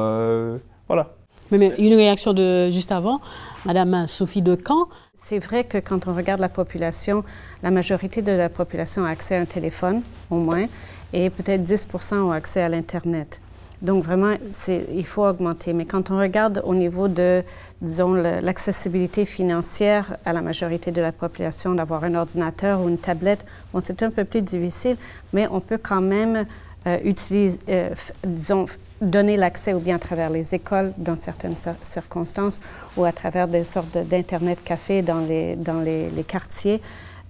voilà. Mais une réaction de juste avant, Madame Sophie Decamp. C'est vrai que quand on regarde la population, la majorité de la population a accès à un téléphone, au moins, et peut-être 10% ont accès à l'Internet. Donc vraiment, il faut augmenter. Mais quand on regarde au niveau de, disons, l'accessibilité financière à la majorité de la population, d'avoir un ordinateur ou une tablette, bon, c'est un peu plus difficile, mais on peut quand même utiliser, disons, donner l'accès ou bien à travers les écoles dans certaines circonstances ou à travers des sortes d'Internet café dans les quartiers,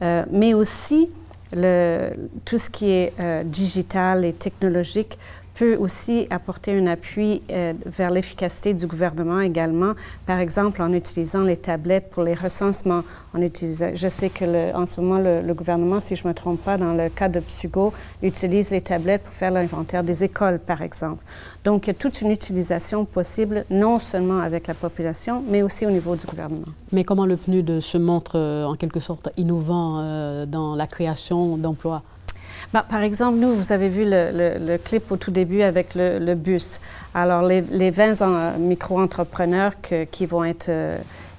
mais aussi tout ce qui est digital et technologique peut aussi apporter un appui vers l'efficacité du gouvernement également, par exemple en utilisant les tablettes pour les recensements. Je sais qu'en ce moment, le gouvernement, si je ne me trompe pas, dans le cas de Psugo, utilise les tablettes pour faire l'inventaire des écoles, par exemple. Donc, il y a toute une utilisation possible, non seulement avec la population, mais aussi au niveau du gouvernement. Mais comment le PNUD se montre en quelque sorte innovant dans la création d'emplois? Par exemple, nous, vous avez vu le clip au tout début avec le bus. Alors, les 20 micro-entrepreneurs qui vont être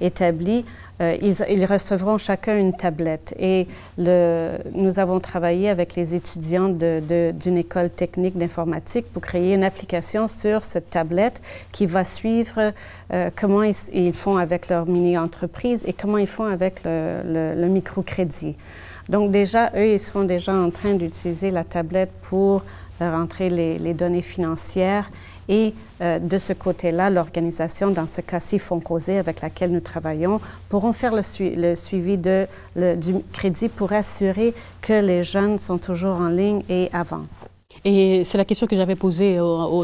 établis, ils recevront chacun une tablette. Et nous avons travaillé avec les étudiants d'une école technique d'informatique pour créer une application sur cette tablette qui va suivre comment ils font avec leur mini-entreprise et comment ils font avec le microcrédit. Donc déjà, eux, ils seront déjà en train d'utiliser la tablette pour rentrer les données financières. Et de ce côté-là, l'organisation, dans ce cas-ci Fonds-Causer, avec laquelle nous travaillons, pourront faire le suivi du crédit pour assurer que les jeunes sont toujours en ligne et avancent. Et c'est la question que j'avais posée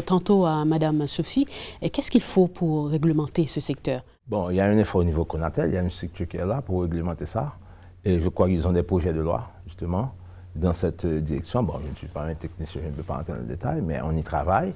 tantôt à Mme Sophie. Qu'est-ce qu'il faut pour réglementer ce secteur? Bon, il y a un effort au niveau Conatel, il y a une structure qui est là pour réglementer ça. Et je crois qu'ils ont des projets de loi, justement, dans cette direction. Bon, je ne suis pas un technicien, je ne peux pas entrer dans le détail, mais on y travaille.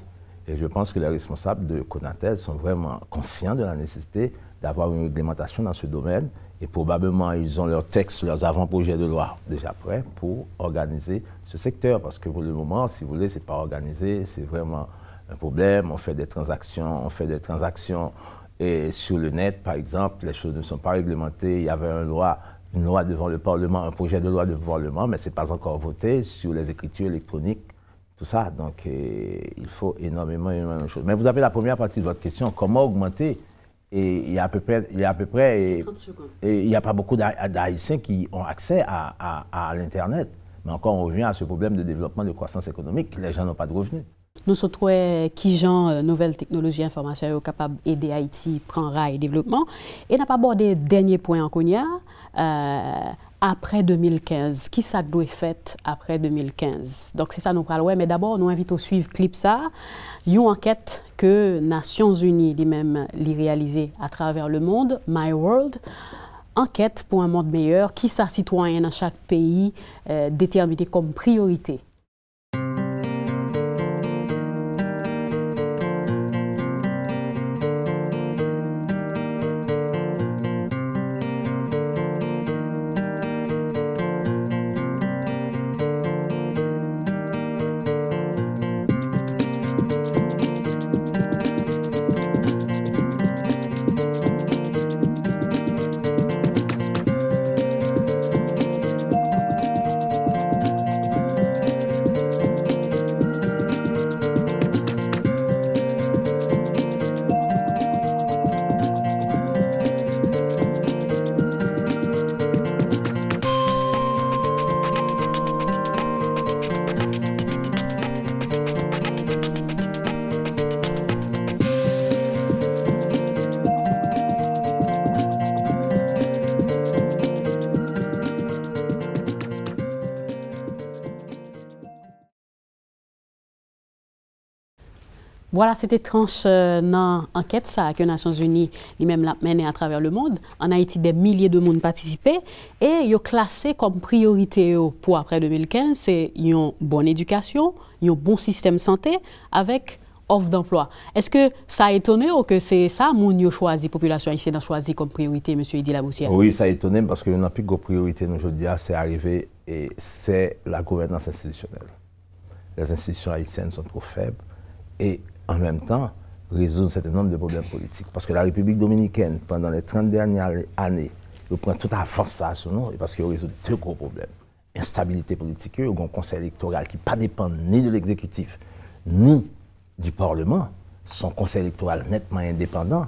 Et je pense que les responsables de Conatel sont vraiment conscients de la nécessité d'avoir une réglementation dans ce domaine. Et probablement, ils ont leurs textes, leurs avant-projets de loi déjà prêts pour organiser ce secteur. Parce que pour le moment, si vous voulez, ce n'est pas organisé, c'est vraiment un problème. On fait des transactions, et sur le net, par exemple, les choses ne sont pas réglementées. Il y avait une loi devant le Parlement, un projet de loi devant le Parlement, mais ce n'est pas encore voté sur les écritures électroniques. Tout ça, donc il faut énormément de choses. Mais vous avez la première partie de votre question, comment augmenter? Et il y a à peu près, il n'y a pas beaucoup d'Haïtiens qui ont accès à l'Internet. Mais encore, on revient à ce problème de développement de croissance économique, les gens n'ont pas de revenus. Nous sommes qui genre nouvelles technologies informationnelles capables d'aider Haïti prendre et développement. Et n'a pas abordé dernier point en Konya. Après 2015, qui ça doit être fait après 2015? Donc c'est ça nous parlons, mais d'abord nous invitons à suivre clip ça, une enquête que Nations Unies lui-même l'a réalisée à travers le monde, My World, enquête pour un monde meilleur, qui ça citoyen dans chaque pays déterminé comme priorité. Voilà, c'était tranche dans l'enquête ça, que les Nations Unies lui-même l'a mené à travers le monde. En Haïti, des milliers de monde participaient et ils ont classé comme priorité pour après 2015, c'est une bonne éducation, un bon système de santé avec offre d'emploi. Est-ce que ça a étonné ou que c'est ça, moun yo choisi, population haïtienne a choisi comme priorité, M. Eddy Laboussière? Oui, ça a étonné parce que notre plus grosse priorité aujourd'hui, c'est arrivé et c'est la gouvernance institutionnelle. Les institutions haïtiennes sont trop faibles et en même temps, résoudre un certain nombre de problèmes politiques. Parce que la République dominicaine, pendant les 30 dernières années, elle prend toute la force à son nom parce qu'elle résout deux gros problèmes. Instabilité politique, il y a un conseil électoral qui ne dépend ni de l'exécutif, ni du Parlement. Son conseil électoral nettement indépendant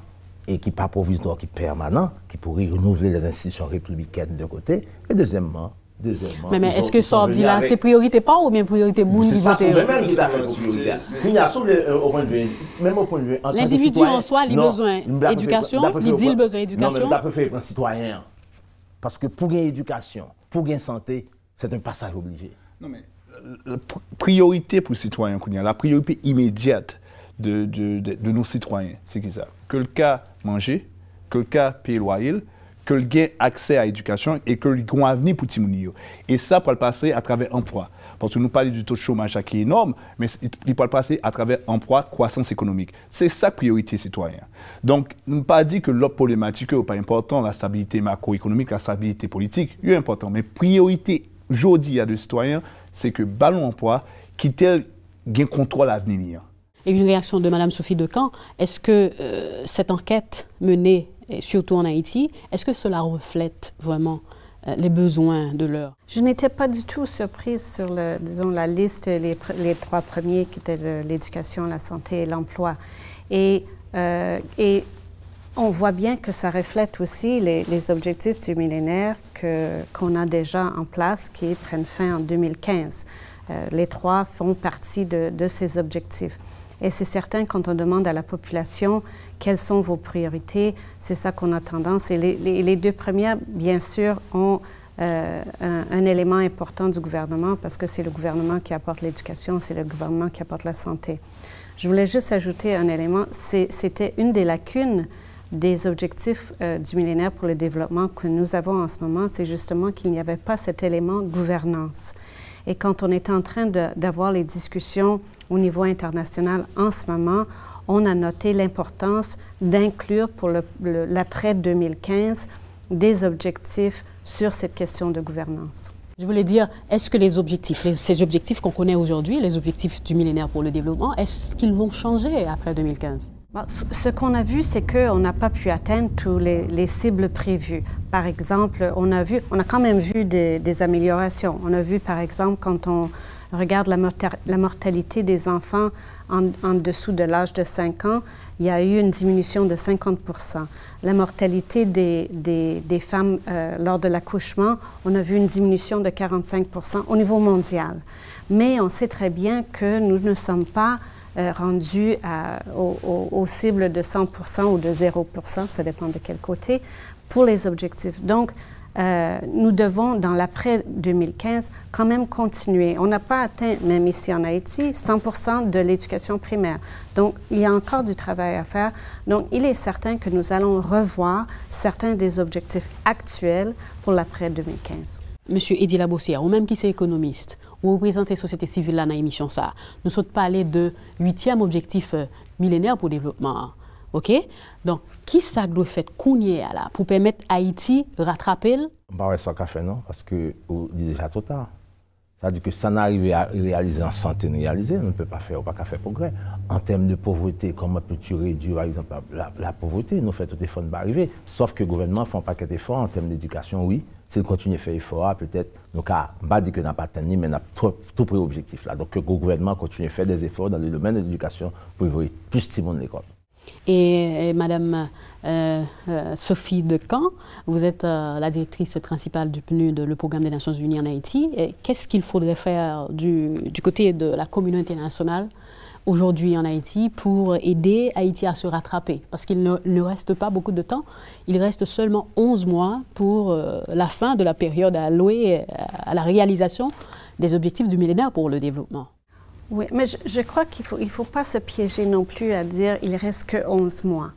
et qui n'est pas provisoire, qui est permanent, qui pourrait renouveler les institutions républicaines de côté. Et deuxièmement, mais est-ce que ça dit là, c'est priorité pas ou bien priorité moun qui vote? Même il a fait priorité. Il y a au point de vue, même au point de vue. L'individu en soi, il a besoin d'éducation, il dit qu'il a besoin d'éducation. Non, mais il a préféré un citoyen. Parce que pour gagner éducation, pour gagner santé, c'est un passage obligé. Non, mais la priorité pour les citoyens, la priorité immédiate de nos citoyens, c'est qui ça? Que le cas manger, que le cas payer loyer, que le gain accès à l'éducation et que le gain avenir pour Timounio. Et ça peut le passer à travers l'emploi. Parce que nous parlons du taux de chômage qui est énorme, mais il peut le passer à travers l'emploi, croissance économique. C'est ça la priorité citoyenne. Donc, nous ne pas dire que l'autre problématique n'est pas important, la stabilité macroéconomique, la stabilité politique, c'est important. Mais priorité aujourd'hui à des citoyens, c'est que ballon emploi, qui tel gain contrôle à venir. Et une réaction de Mme Sophie Decamp, est-ce que cette enquête menée surtout en Haïti, est-ce que cela reflète vraiment les besoins de l'heure? Je n'étais pas du tout surprise sur la liste, les trois premiers qui étaient l'éducation, la santé et l'emploi. Et on voit bien que ça reflète aussi les objectifs du millénaire qu'on a déjà en place qui prennent fin en 2015. Les 3 font partie de ces objectifs. Et c'est certain, quand on demande à la population quelles sont vos priorités, c'est ça qu'on a tendance. Et les 2 premières, bien sûr, ont un élément important du gouvernement parce que c'est le gouvernement qui apporte l'éducation, c'est le gouvernement qui apporte la santé. Je voulais juste ajouter un élément. C'était une des lacunes des objectifs du millénaire pour le développement que nous avons en ce moment, c'est justement qu'il n'y avait pas cet élément gouvernance. Et quand on est en train d'avoir les discussions au niveau international en ce moment, on a noté l'importance d'inclure pour l'après 2015 des objectifs sur cette question de gouvernance. Je voulais dire, est-ce que les objectifs, ces objectifs qu'on connaît aujourd'hui, les objectifs du millénaire pour le développement, est-ce qu'ils vont changer après 2015? Ce qu'on a vu, c'est qu'on n'a pas pu atteindre tous les cibles prévues. Par exemple, on a quand même vu des améliorations. On a vu, par exemple, quand on regarde la mortalité des enfants en dessous de l'âge de 5 ans, il y a eu une diminution de 50%. La mortalité des femmes lors de l'accouchement, on a vu une diminution de 45% au niveau mondial. Mais on sait très bien que nous ne sommes pas rendus aux cibles de 100% ou de 0%, ça dépend de quel côté, pour les objectifs. Donc, nous devons, dans l'après-2015, quand même continuer. On n'a pas atteint, même ici en Haïti, 100% de l'éducation primaire. Donc, il y a encore du travail à faire. Donc, il est certain que nous allons revoir certains des objectifs actuels pour l'après-2015. Monsieur Edi Labossière, ou même qui c'est économiste, ou représentez la société civile là dans l'émission ça, nous sommes parlé de 8e objectif millénaire pour le développement. OK? Donc, qui ça doit faire là pour permettre Haïti de rattraper? Bah ouais, ça qu'a fait non, parce que c'est déjà trop tard. C'est-à-dire que ça n'arrive à réaliser en santé, on ne peut pas faire, on ne peut pas faire progrès. En termes de pauvreté, comment peux-tu réduire, par exemple, la pauvreté? Nous faisons tout effort de arriver. Sauf que le gouvernement fait un paquet d'efforts en termes d'éducation, oui. S'il continue à faire effort, peut-être, nous ne pas dire que n'a pas atteint, mais on a tout pris objectif là. Donc, le gouvernement continue à faire des efforts dans le domaine de l'éducation pour évoluer plus de monde à l'école. Et Madame Sophie Decamp, vous êtes la directrice principale du PNUD, le programme des Nations Unies en Haïti. Qu'est-ce qu'il faudrait faire du côté de la communauté internationale aujourd'hui en Haïti pour aider Haïti à se rattraper? Parce qu'il ne reste pas beaucoup de temps. Il reste seulement 11 mois pour la fin de la période allouée à la réalisation des objectifs du millénaire pour le développement. Oui, mais je crois qu'il ne faut pas se piéger non plus à dire qu'il ne reste que 11 mois.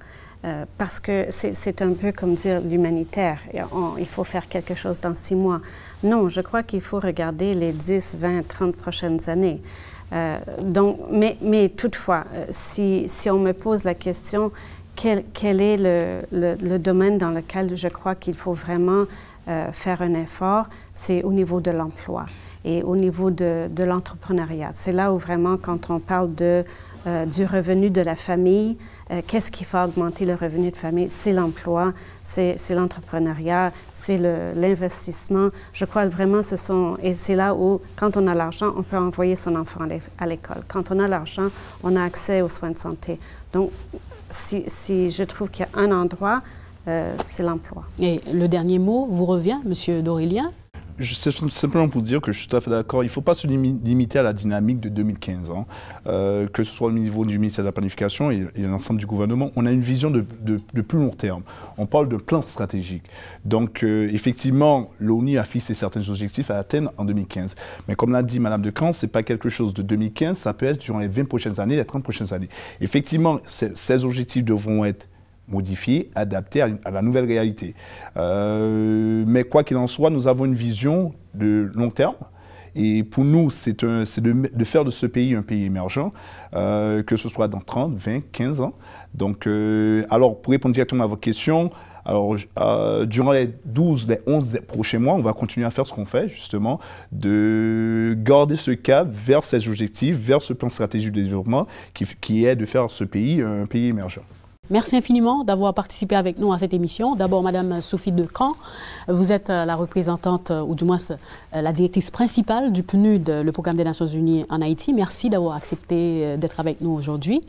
Parce que c'est un peu comme dire l'humanitaire. Il faut faire quelque chose dans 6 mois. Non, je crois qu'il faut regarder les 10, 20, 30 prochaines années. Mais toutefois, si on me pose la question, quel est le domaine dans lequel je crois qu'il faut vraiment faire un effort, c'est au niveau de l'emploi et au niveau de l'entrepreneuriat. C'est là où vraiment, quand on parle du revenu de la famille, qu'est-ce qui fait augmenter le revenu de famille? C'est l'emploi, c'est l'entrepreneuriat, c'est l'investissement. Je crois vraiment et c'est là où, quand on a l'argent, on peut envoyer son enfant à l'école. Quand on a l'argent, on a accès aux soins de santé. Donc, si je trouve qu'il y a un endroit, c'est l'emploi. Et le dernier mot vous revient, Monsieur Dorélien? C'est simplement pour dire que je suis tout à fait d'accord. Il ne faut pas se limiter à la dynamique de 2015, que ce soit au niveau du ministère de la Planification et l'ensemble du gouvernement. On a une vision de plus long terme. On parle de plan stratégique. Donc, effectivement, l'ONU a fixé certains objectifs à atteindre en 2015. Mais comme l'a dit Mme Decamp, ce n'est pas quelque chose de 2015, ça peut être durant les 20 prochaines années, les 30 prochaines années. Effectivement, ces objectifs devront être modifiés, adaptés à la nouvelle réalité. Mais quoi qu'il en soit, nous avons une vision de long terme. Et pour nous, c'est de faire de ce pays un pays émergent, que ce soit dans 30, 20, 15 ans. Donc, alors, pour répondre directement à votre question, alors, durant les 12, les 11 prochains mois, on va continuer à faire ce qu'on fait, justement, de garder ce cap vers ces objectifs, vers ce plan stratégique de développement qui est de faire ce pays un pays émergent. Merci infiniment d'avoir participé avec nous à cette émission. D'abord, Madame Sophie Decamp, vous êtes la représentante, ou du moins la directrice principale du PNUD, le Programme des Nations Unies en Haïti. Merci d'avoir accepté d'être avec nous aujourd'hui.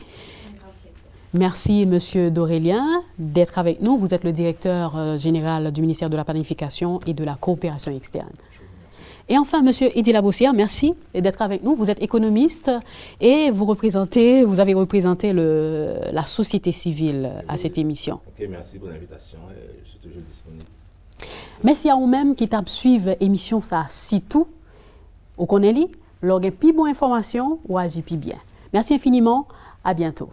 Merci, Monsieur Dorélien, d'être avec nous. Vous êtes le directeur général du ministère de la Planification et de la Coopération externe. Et enfin, Monsieur Eddy Labossière, merci d'être avec nous. Vous êtes économiste et vous avez représenté la société civile à cette émission. Ok, merci pour l'invitation. Je suis toujours disponible. Merci à vous-même qui t'a suivi l'émission ça si tout. Au connaît, lorsqu'il y a plus bonne information ou agit plus bien. Merci infiniment. À bientôt.